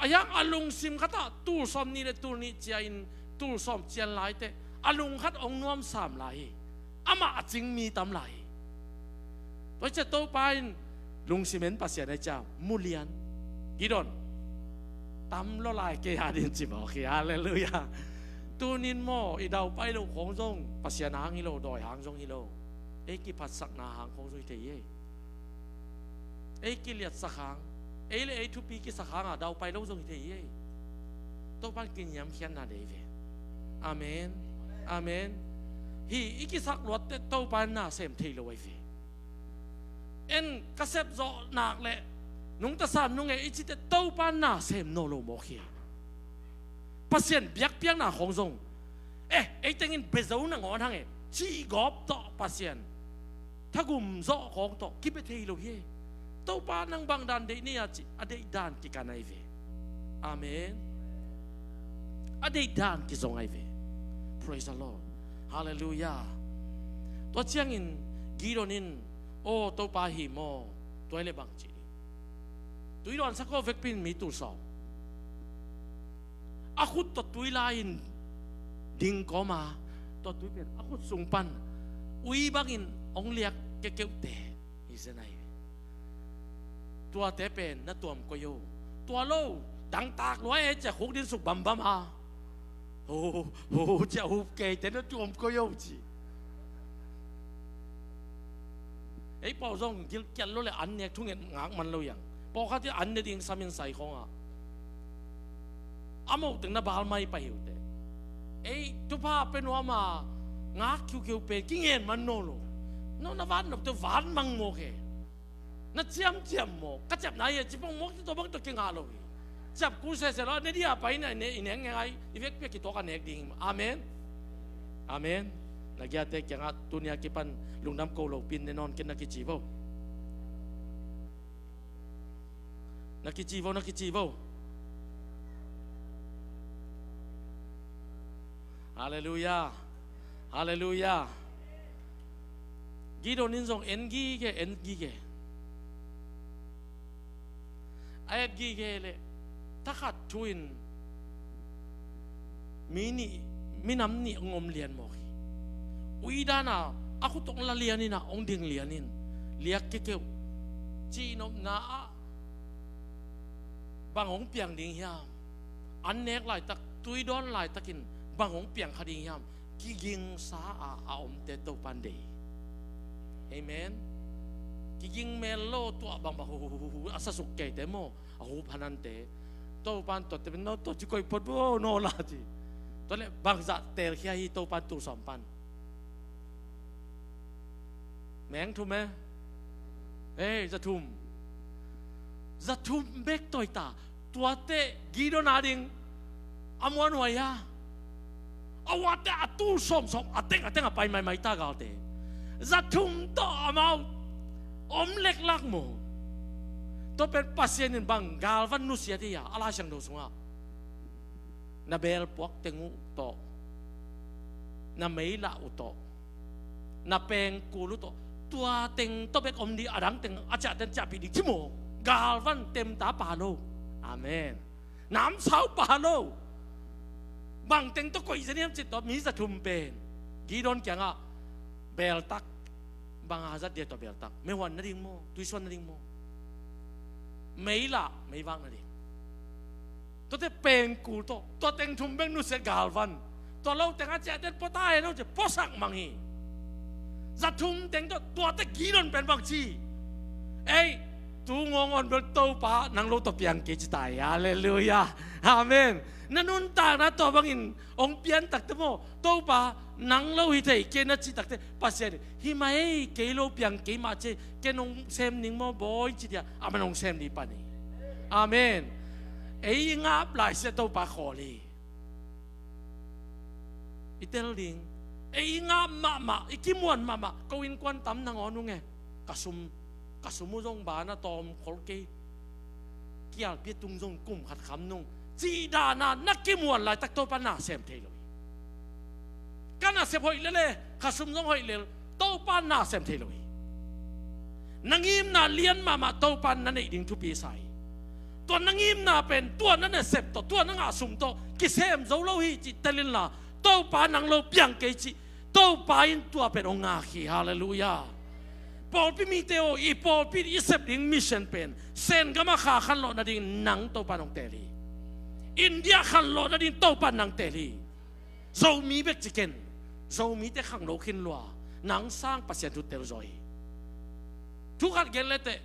อายังอลุงซิมขัดตู้ซ่อมนี่เล็ดตู้นี้จะอินตู้ซ่อมเจียนลายเตอลุงขัดองนวมสามลายอามาจิงมีตำลายเพราะจะโตไปลุงซิมเห็นปัสยันได้เจ้ามุเลียนกีโดนตำละลายเกียร์ดินจิบโอเคฮาเลลูยาตัวนินโมอีดาวไปโลของจงปัสยานาฮิโลดอยหางจงฮิโลเอกิพัดสักนาหางของจุยเตยเอกิเลียดสักหางเอเลเอทุปีกิสักหางดาวไปโลจงเตยตัวบ้านกินยำเขียนนาเดวิอาเมนอาเมน hi ikisak lot te to pan na sem thei lo ai ve en kasep zo nak le nung ta sam nung e ichi te to pan na sem no lo mo khi pasien biak piang na khong zong ai tengin bezau na ngon hang e chi gop to pasien thagum zo khong to ki pe thei lo hi to pa nang bang dan de ni a chi ade dan ki kanai ve amen ade dan ki zong ai ve praise the Lord hallelujah to chiang in gironin o to pa hi mo toy le bang chi tuiron sa ko vek pin mi tu so akut to tui lain ding ko ma to tui pen akut sung pan ui bangin ong liak ke keu te isenai tua te pen na tuam ko yo tua lo dang tak lo e cha khok din suk bam bam a ho cha hu ke te na tuam ko yo chi ei pao zong gil kyal lo le an nek thung en ngak man lo yang po kha ti an ne ding samin sai khong a amo teng na bal mai pa hiu te ei tu pa pen wa ma ngak kyu kyu pe ki ngen man no lo no na van no tu van mang mo ke na chiam chiam mo ka chap na ye chi pong mo ti to bang to ke nga lo chap ku se se lo ne dia pa ina ne ine ngai i vek pe ki to ka nek ding amen amen lagi ate kyang at tunia ki pan lungnam ko lo pin ne non ken na ki chi bo na ki chi bo hallelujah hallelujah gido nin zong en gi ge ayat gi ge le takat tuin minam ni ngom lian mo uida na aku tong la lianin na ong ding lianin liak ke keu chi nom na bangong piang ding hiam an nek lai tak tui don lai takin bangong piang khading hiam ki ging sa a om te to pande amen ki ging melo to bang ba hu asa suk ke te mo a hu phanan te to pan to te no to chi koi pot bo no la ti to le bang za tel khia hi to pan tu som pan meng thu me za thum bek toi ta tua te gido na ding amwan wa ya awate atu som ateng apai mai ta gal te za thum to amau om lek lak mo to pen pasien in bang gal van nu sia ti ya ala sang do sunga na bel pok tengu to na mei la u to na peng ku lu to tua teng to bek om di adang teng acha den cha pi di chimo gal van tem ta pa lo amen nam sao pa lo bang teng to koi zaniam chit to mi za thum pen gi don kyang a bel tak bang azat dia to bel tak me wan na ding mo tuition na ding mo mei la mei wang na ding to te pen ku to teng thum beng nu se gal van to lo teng acha den po tai no je po sak mang hi za thum teng to te gi don pen bang chi ei tu ngon bel to pa nang lo to piang ke chi tai hallelujah amen nanun ta na to bangin ong pian tak te mo to pa nang lo hi thei ke na chi tak te pasien hi mai ke lo piang ke ma che ke nong sem ning mo boy chi dia amanong sem ni pa ni amen ei ngap lai se to pa kholi itel ding ei ngap ma ikimuan mama ko in kwan tam nang onu nge kasum jong ba na tom khol ke kial pi tung jong kum khat kham nung chi da na nakimuan lai tak to pa na sem thei lo kana se hoi le kasum jong hoi le to pa na sem thei lo nangim na lian mama to pa na nei ding thu pi sai to nangim na pen to na ne sep to na nga sum to ki sem zo lo hi chi telin la to pa nang lo piang ke chi to pa in to pen onga khi hallelujah Paul pi mi teo I Paul pi isep ding mission pen sen gama kha khan lo na ding nang to pa nong teli India khan lo na ding to pa nang teli zo mi bek chicken zo mi te khang lo khin lo nang sang pasien tu tel zoi tu khat gel lete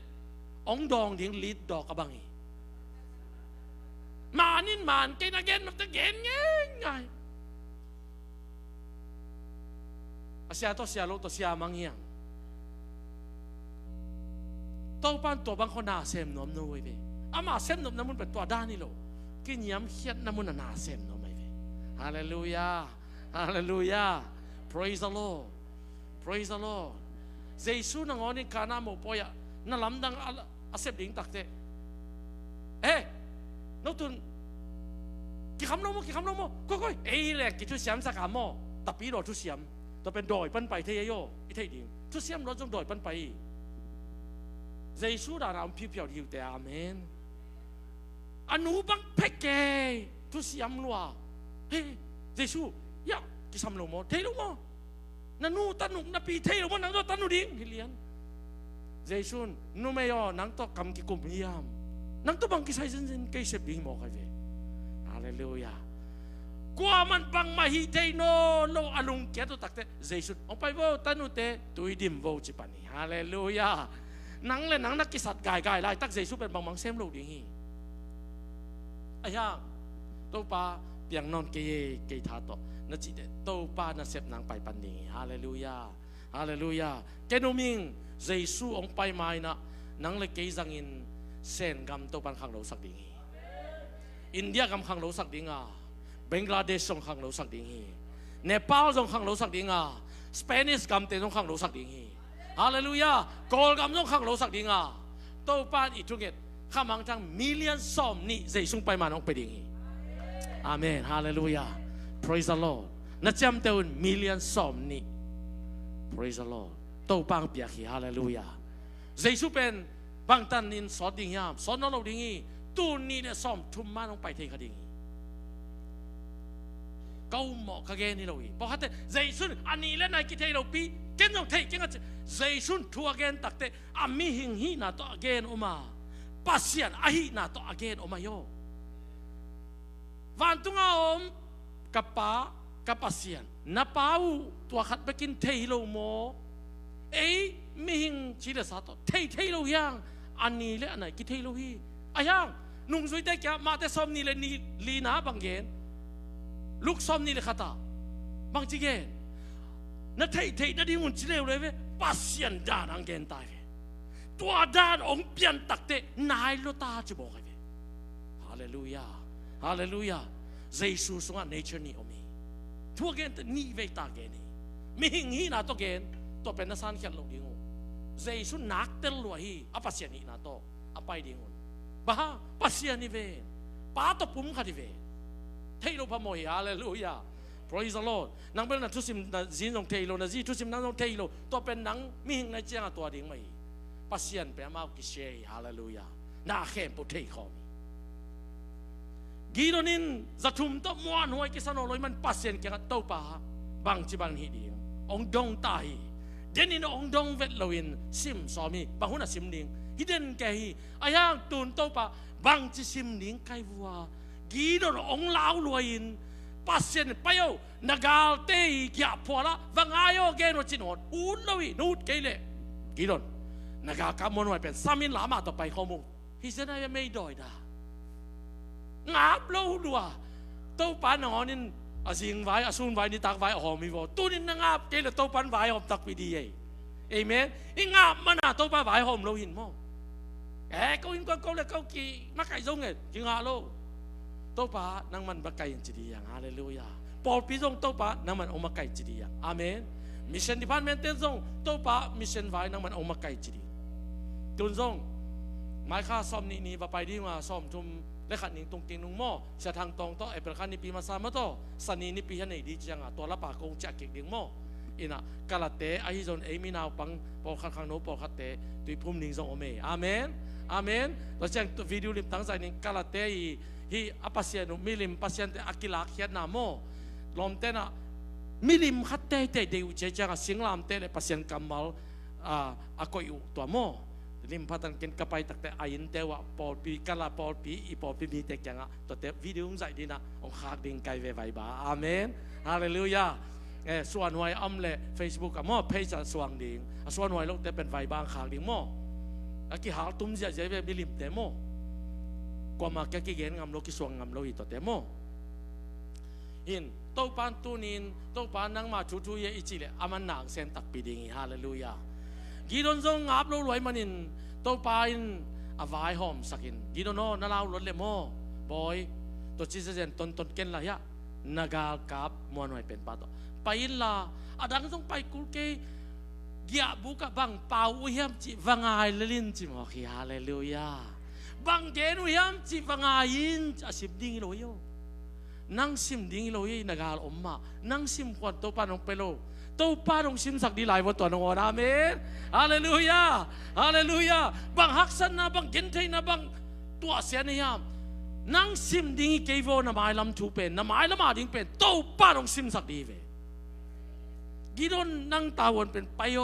ong dong ding lead dog abangi manin man ke na gen te gen ngai อาเสียตัวเสียโลตัวเสียมังเฮียงตัวปันตัวบางคนน่าเสมน้อมนู้ยเว้ยอามาเสมน้อมน้ำมันเป็นตัวด้านนี่โลกินยำเขียดน้ำมันน่าเสมน้อมไหมเว้ยฮาเลลูยาฮาเลลูยา praise the Lord praise the Lord เจสุนังอนิการนาโมปอยะนั่นลำดังอาเสพดิ้งตักเตะนกตุนกี่คำน้องโมกี่คำน้องโมก้อยแหละกี่ทุเสียมสักคำโมตับปีโดทุเสียมตัวเป็นดอยปั้นไปเทียโยอีเทียดิ้งทุเสียมเราจงดอยปั้นไปเจสุดาราพิเพียวดิวแต่อาเมนอนุบังเพกเกทุเสียมลัวเจสุยะกี่คำน้องโมเทียโมนันนูตันุกนับปีเทียโมนังตัวตันุดิ้งฮิเลียนเจสุนนูไม่ยอนังตัวกำกิกุมยามนังตัวบังกิใช้จริงๆกิเสพดิ้งโมกันเวฮาเลลูยากว่ามันบังมาฮิเทโนโลอลุงเกียรติตักเตเจสุนออกไปว่าตันุเตตุยดิมว่าจิปานีฮาเลลูยานังเลยนังนักกิสัตกายไล่ตักเจสุเป็นบางเซมโลดิ้งฮีไอ้ย่างตัวป้าเปียงนอนเกยท่าโตนั่นจิเดตัวป้านั่นเสพนังไปปันนี้ฮาเลลูยาฮาเลลูยาเกโนมิงเจสุออกไปมานะนังเลยเกยจังอินเซนกำตัวปันขังเราสักดิ้งฮีอินเดียกำขังเราสักดิ้งอ่ะเบงกลาเดชส่งขังเราสักดิ้งฮีเนปาลส่งขังเราสักดิ้งอ่ะสเปนิสกำเตส่งขังเราสักดิ้งฮีฮาเลลูยากอลกำส่งขังเราสักดิ้งอ่ะตัวป้าอีทุกเกตข้ามังจังมิลเลียนซอมนี่เจสุงไปมาน้องไปดิ้งฮีอาเมนฮาเลลูยา praise the Lord นัดจำเตือนมิลเลียนซอมนี่ praise the Lord ตัวปังเปียกฮีฮาเลลูยาเจสุเป็นบางท่านนินสอนดิ้งยามสอนน้องเราดิ้งฮีตูนี่เนี่ยซ้อมทุ่มมาน้องไปเทคดิ้งฮีเก้าหมอกขะเกนี่เราอีบอกว่าแต่เจสุนอันนี้และนายกิเทเราปีเก่งต้องเทเก่งอ่ะเจสุนทัวเกนตักเตอามีหิงฮีน่าตัวเกนออกมาปัสยันอาฮีน่าตัวเกนออกมาโยวันตุงอาอมกับป้ากับปัสยันนับป้าตัวขัดไปกินเทเราโมมีหิงชีเลสาตัวเทเรายังอันนี้และอันไหนกิเทเราฮีอายังนุ่งสวยแต่แกมาแต่ซ้อมนี่เลยนี่ลีนาบังเกนลูกซ้อมนี่เลยขตาบางทีเกนนั่นเทนั่นดิ้งหุ่นชิเลวเลยเว้ยปัสยันด่านังเกนตายเว้ยตัวด่านองเปลี่ยนตักเตนายโลตาจะบอกเว้ยฮาเลลูยาฮาเลลูยาเจสุสงฆ์ nature นี่อมีทั่วเกนนี่เวตาเกนี่มีหิงฮีน่าตัวเกนตัวเป็นนักสานเขียนลงดิ้งหุ่นเจสุนักเตลวฮีอปัสยันนี่น่าตัวอไปดิ้งหุ่นบ้าปัสยันนี่เว้ยป้าตัวปุ่มขัดเว้ยเทโลพะโมยฮาเลลูยา praise the Lord นังเป็นนักทุสิมนักจินของเทโลนักจีทุสิมนักของเทโลตัวเป็นนังมีหิงในเจ้าตัวดิ้งไม่ปัสยันเป็นมากิเชยฮาเลลูยาน่าเข้มปุถุยขอมีกีโดนินจะทุ่มตัวม้วนหัวกิสานอลอยมันปัสยันเกี่ยวกับตัวป้าบางจีบันฮิดีองดงตายเดนินองดงเวทลวินซิมสามีบางคนน่ะซิมดิ้งฮิเดนแกฮีอายังตุนตัวป้าบางจีซิมดิ้งใครวัวกีโดนองลาวลวินปัสยันไปเอานักาลเตยกี่พอละวังอายโอเกนวจินอดอุนลวินูดเกลเลกีโดนนักากำมนไว้เป็นสามินลามาต่อไปข้อมูลฮิเซน่ายังไม่ดอยดางาบลูดัวตัวปานหอนินอาสิงไว้อาซุนไว้นี่ตักไว้หอมมีวอตัวนี้นางาบเกลตัวปานไว้หอมตักไปดีเอเมนอีงาบมันอ่ะตัวปานไว้หอมเราหินมั้งเขาหินก็เลยเขากี่นักไก่ส่งไงจิงอาโลตัวป้านั่งมันบักไก่จีดีอย่างฮาเลลูยาปอลปีส่งตัวป้านั่งมันออกมาไก่จีดีอย่างอาเมนมิชชั่นดิพาร์ตเมนต์เต้นส่งตัวป้ามิชชั่นไว้นั่งมันออกมาไก่จีดีตุนส่งหมายข้าซ้อมนี่ว่าไปดีมาซ้อมทุ่มและขันนิ่งตรงเก่งนุ่งหม้อเสียทางตรงต่อไอ้ประคันนี่ปีมาสามต่อสันนี่ปีฮันนี่ดีจังอ่ะตัวละปากคงจะเก่งเดียงหม้ออินะกาลเตไอฮิจอนเอมินาวปังปอลขังโนปอลขัดเตตุยพุ่มนิ่งส่งอเมอาเมนอาเมนเราแจ้งวิดีโอลิมตั้งใจนิ่งกาลเตฮีอาปัสยันมิลิมปัสยันเตอากิลาเขียนนาโมลมเตนะมิลิมขัดเตเตเดียวเจจังสิงลามเตเลปัสยันกัมมัลอากอยอุตัวโมลิมพัฒน์กินกระไปตักแต่อายินเตวะปอลปีกาลาปอลปีอีปอลปีมีเตจังอ่ะตัวเตวิดีโอใจดีนะองคาดิ่งไกเวไวบาอาเมนฮาเลลูยาส่วนหน่วยอัมเลเฟซบุ๊กอ่ะโมเพจสว่างดิ่งส่วนหน่วยลูกเตเป็นไวบางคาดิ่งโมอากิหาตุ้มเสียใจเวมิลิมเตโมกว่ามาแกกิเกนงามโลกิสวงงามโลหิตเตโม หินโตปานตูนินโตปานนังมาทุทุเยอิจิเลอามันหนังเซนตักปีดิงฮาเลลูยากีดอนซงงับโลรวยมันินโตปานอาวายหอมสักินกีดอนโนนาลาวรถเลโมบอยตัวจิเซเซนตนเกนลายะนากากับมวนหอยเป็นปาโตไปอินลาอดังซงไปกุลเกยาบุกบังเปาอุยมจิวังไอลินจิมอคีฮาเลลูยาบังเกนอุยมจิวังไอินอาสิบดิ้งโลโยนั่งซิมดิ้งโลยนากาลอมมานั่งซิมควันโตปานองเปโลโตปานองซิมสักดีหลายวันตัวนองอาเมนฮาเลลูยาฮาเลลูยาบังฮักสันนะบังเกนเทนะบังตัวเสียนยามนั่งซิมดิ้งเกย์โวนะไม่ลำทูเป็นนะไม่ละมาดิ้งเป็นโตปานองซิมสักดีเวกีดอนนั่งตาวนเป็นไปโอ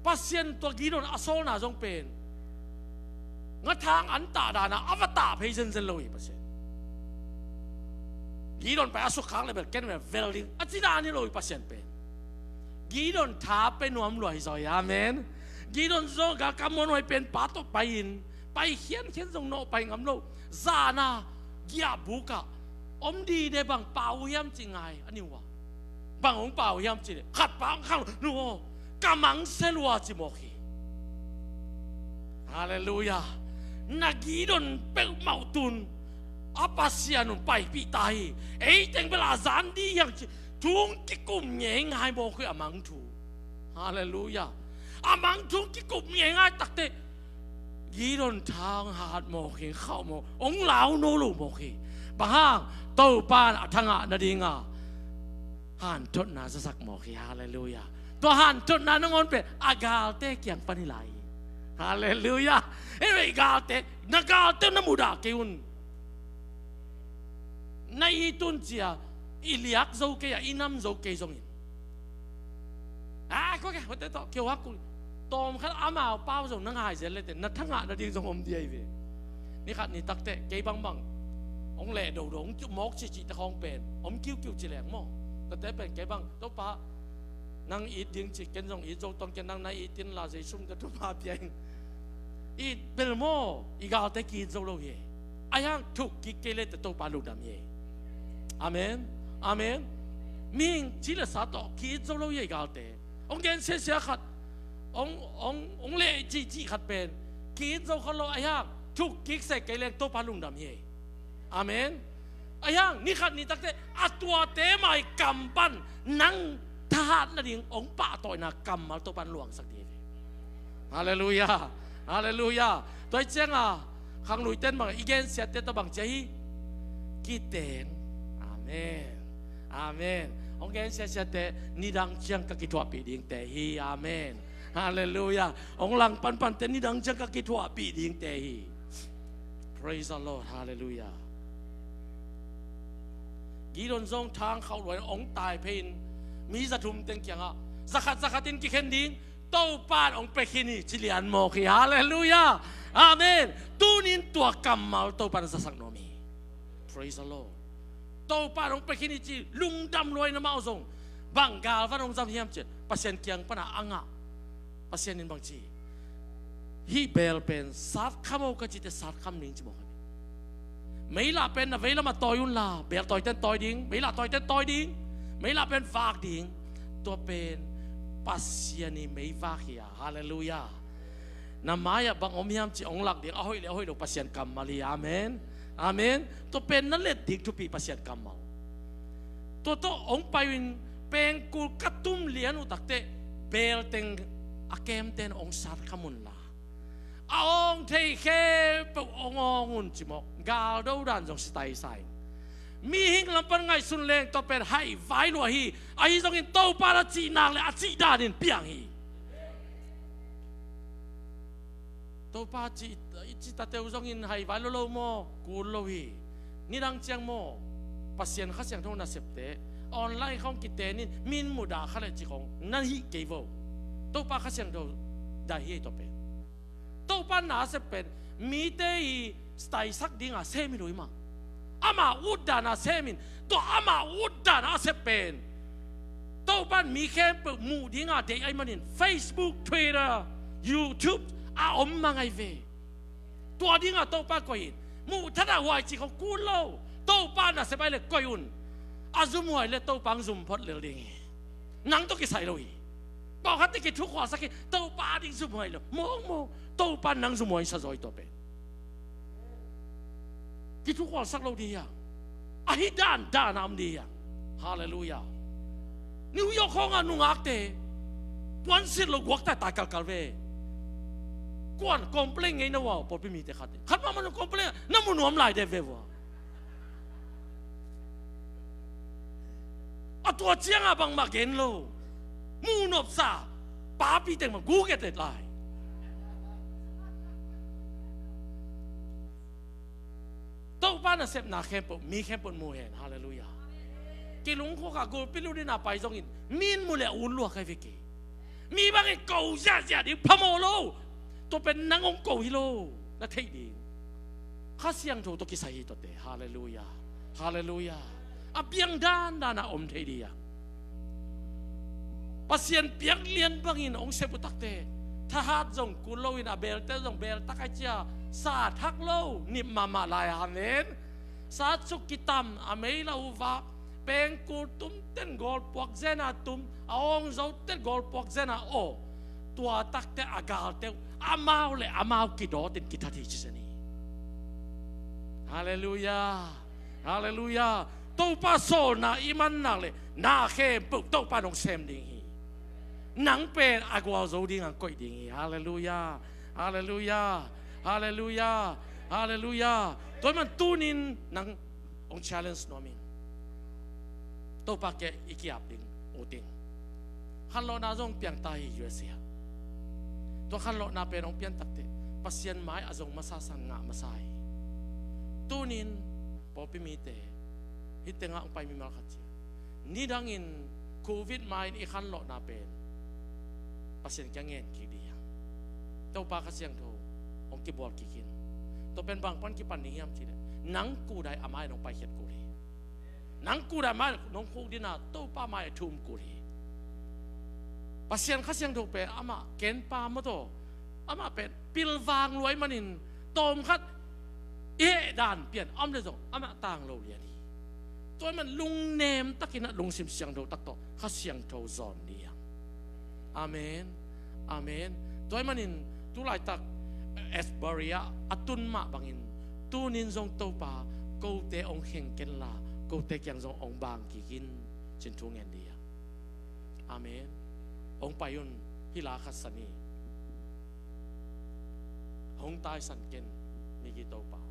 ปัสเซียนตัวกีดอนอโซนาจงเป็นงั้นทางอันตาดานะอวตารเพย์เซนเซลโลยปัสเซียนกีดอนไปอสุขังเลยแบบแกนแบบเวลลิงอจิดานี่โลยปัสเซียนเป็นกีดอนท้าเป็นนวมรวยซอยอาเมนกีดอนโซกากำมนวยเป็นปาโตไปอินไปเขียนทรงโนไปงำโลซานากียบุกะอมดีในบางเป่าเยี่ยมจริงไงอันนี้วะบางองเป่าเยี่ยมจริงขัดบางข้างนู้กำมังเซลัวจิโมกีฮาเลลูยานักกีดอนเป็นเมาตุนอาปัสยานุไปปีตายเต็งเวลาจานดีอย่างทุ่งกิกุมเงี้ยง่ายบอกคืออามังทูฮาเลลูยาอามังทุ่งกิกุมเงี้ยง่ายตักเตกีดอนทางหาดโมกีเข้าโมองเหลาโนลูโมกีบางโตปานทางนาดิงาหันทดนาสักโมกีฮาเลลูยาตัวหันทดนานงอนเป็นอากาเตเกียงปนิไลฮาเลลูยาเฮ้ยกาเตนักกาเตนมุดาเกุนในตุนเจียอิเลียกโจเกียอินัมโจเกยจงอินก็แค่วันเดียวเกี่ยวกับกูตอมขัดอามาเป้าจงนั่งหายเสร็จเลยแต่นัดทั้งงานนัดดิ้งจงอมเดียวีนี่ขัดนี่ตักเตะเกยบังองเล่ดูดงจุมอกจิตะคองเป็นอมกิ้วจิแหลงมั่งแต่แต่เป็นเกยบังตัวป้านั่งอีดิ้งจิกันจงอีโจตอนกันนั่งในอีตินลาเซซุ่มกับตัวป้าเพียงอีเป็นโมอีกาเตกีโจโลเยอายังถูกกิเกเลตตัวป้าลูกดำเยอาเมนอาเมนมิงจิเลสาตอกีโจโลเยกาเตองเกนเสียขัดองเล่จีขัดเป็นกีโจขโลอายังถูกกิกเสกเกเลตตัวป้าลูกดำเยอาเมนอายังนี่ขัดนี่ตั้งแต่อัตัวเตไม่กำปั้นนั่งทหารนั่นเององป้าต่อยนักกำมาตัวปันหลวงสักทีฮาเลลูยาฮาเลลูยาตัวเจ้าขังลุยเต้นบางอีเกนเสียเต้นตัวบางใจกีเต้นอาเมนอาเมนองเกนเสียเต้นนิดังเชียงกับกิทวปีดิ่งเตฮีอาเมนฮาเลลูยาองหลังปันเต้นนิดังเชียงกับกิทวปีดิ่งเตฮี praise the Lord ฮาเลลูยากีดอนซงทางเขารวยองตายเพนมีสะทุมเต็งเกียงอ่ะสักตินกิเคนดิ้งโตปานองเปคินีจิเลียนโมกีฮาเลลูยาอาเมนตูนินตัวกำมาโตปานสักโนมี praise the Lord โตปานองเปคินีจิลุงดำรวยน้ำเอาซงบังกาลฟันองจำเฮียมเจ็ดปัสเซียนเกียงปนาอังอ่ะปัสเซียนนินบางจีฮีเบลเป็นสัตว์ขโมยกจิตสัตว์คำนิ่งจิบอกไม่ละเป็นนะเวลามาต่อยยุ่นละเบลต่อยเต้นต่อยดิ้งไม่ละต่อยเต้นต่อยดิ้งไม่ละเป็นฝากดิ้งตัวเป็นปัสเซียนี่ไม่ฝากเฮียฮาเลลูยาน้ำมาอย่าบังอมยามจีองหลักดิ้งเอาให้เราปัสเซียนกรรมมาลีอาเมนอาเมนตัวเป็นนั่นเล็ดดิ้งทุปีปัสเซียนกรรมมาตัวองไปวินเป็นกูกัดตุ้มเลี้ยนอุตักเตเบลเต็งอาเกมเต็นองสัตขมุนละองเทเคปองงุนจิมอกาลดูดันจงสไตล์ใส่มีหิงลำปันไงสุนเลงตัวเป็นให้ไฟลัวฮีไอ้จงอินโตปาราจีนางเลยอาจีดาดินเปียงฮีโตปาจีจิตาเตวจงอินให้ไฟลัวโลโมกูโลฮีนี่ดังเจียงโมปัสเซียนข้าเสียงทงนาเสพเตออนไลน์เขากิเตนินมินมุดาข้าเลยจีของนั่นฮีเกย์โวโตปาข้าเสียงทงได้ฮีตัวเป็นโตปันนาเสเป็นมีเตยสไตล์สักดิ้งอาเซมิลุยมาอามาอุดดานาเซมินตัวอามาอุดดานาเสเป็นโตปันมีแค่เปิดมูดิ้งอาเดย์ไอมันนิน Facebook Twitter YouTube อาอมมาไงเวตัวดิ้งอาโตปันก็ยินมูท่านเอาไว้จีเขากู้เล่าโตปันนาเสไปเลยก็ยุน อาซุมวยเลโตปังซุมพอดเลลิงนังตุกิใส่เลยบอกฮัตติกิทุกข์สักทีโตปาดิซุมวยเลยมองโตปานังซุมวยสะจอยตัวเป็นกิทุกข์สักเราดีอ่ะอาฮิดานนามดีอ่ะฮาเลลูยานิวยอร์กของนุงักเตวันสิ้นเราวักแต่ตายกัลเวกวนคอมเพลงไงนะวะพอพิมีแต่ขัดมามันคอมเพลงน้ำมันหวมไหลเดเววะอ่ะตัวเจียงอ่ะบังมาเกนโลมูนอบซาป้าปีเต็งมากูเกตไลตัวป้าน่ะเสพนาเข้มปุ่มมีเข้มปุ่มมูเห็นฮาเลลูยากิลุงโคกากูปิลุดินาไปจงอินมีนมูเลอุ่นลัวใครฟิกมีบางไอ้เก่าจ้าดิพะโมโลตัวเป็นนางองเก่าฮิโลนั่นเท่ดีข้าเสียงถูกตัวกิสัยตัวเตะฮาเลลูยาฮาเลลูยาอับยังด้านน่ะอมเทดีอ่ะปัสยันเปียกเลียนบางอินองเซบุตักเตถ้าหากจงกุลโลอินอาเบลเตจงเบลตักไอเจ้าสาทักโลนิมมาลายฮันเลนสาสุกิตัมอเมลาอุวาเป็นกูตุมเต้นกอลปวกเจน่าตุมเอาองเจ้าเต้นกอลปวกเจน่าโอตัวตักเตอากาลเตอามาเลยอามากิดอตินกิทัติจิสนีฮาเลลูยาฮาเลลูยาตัวป้าโซนาอิมันนักเลยนาเข้มปุกตัวป้านองเซมดิ่งฮีหนังเป็นอากวาโซดิ่งอังก้อยดิ่งฮีฮาเลลูยาฮาเลลูยาฮาเลลูยาฮาเลลูยาตัวมันตูนินนังอง challenge โนมินตัวป้าแกอีกอย่างดิ่งโอดิ่งขันโลนาจงเปียงตายอยู่เสียตัวขันโลนาเป็นองเปียงตักเตปัสยันไม้อาจงมาซาสังงะมาใส่ตูนินพอพิมีเตฮิตเตงะองไปมีมาขัดเจียนี่ดังอินโควิดมาอินอีขันโลนาเป็นปัสยันแกเงินกี่ดีตัวป้าขัดเสียงโทองกิบอลกี่กินตัวเป็นบางปันกี่ปันนี้ยามทีเดนังกูได้อามาน้องไปเขียนกูดีนังกูได้มาน้องคูดินาตัวป้ามาทุ่มกูดีปัสยันขัดเสียงโทเป็นอามาเกณฑ์ป้ามาโตอามาเป็นปิลวางรวยมันอินตอมขัดด่านเปลี่ยนอ้อมเลยส่งอามาต่างโลเลียดีตัวมันลุงเนมตักินะลุงสิมเสียงโทตักโตขัดเสียงโทซอนเดียงอาเมนอาเมนตัวมันอินตุลายตักเอสบาริอาอัตุนมาบังอินตูนินทรงโตปากูเตองเฮงเกนลากูเตยังทรงองบางกิกินจินทุงเงินเดียอาเมนองไปยุนฮิลาคัสนีองตายสันเกนมีกี่โตปา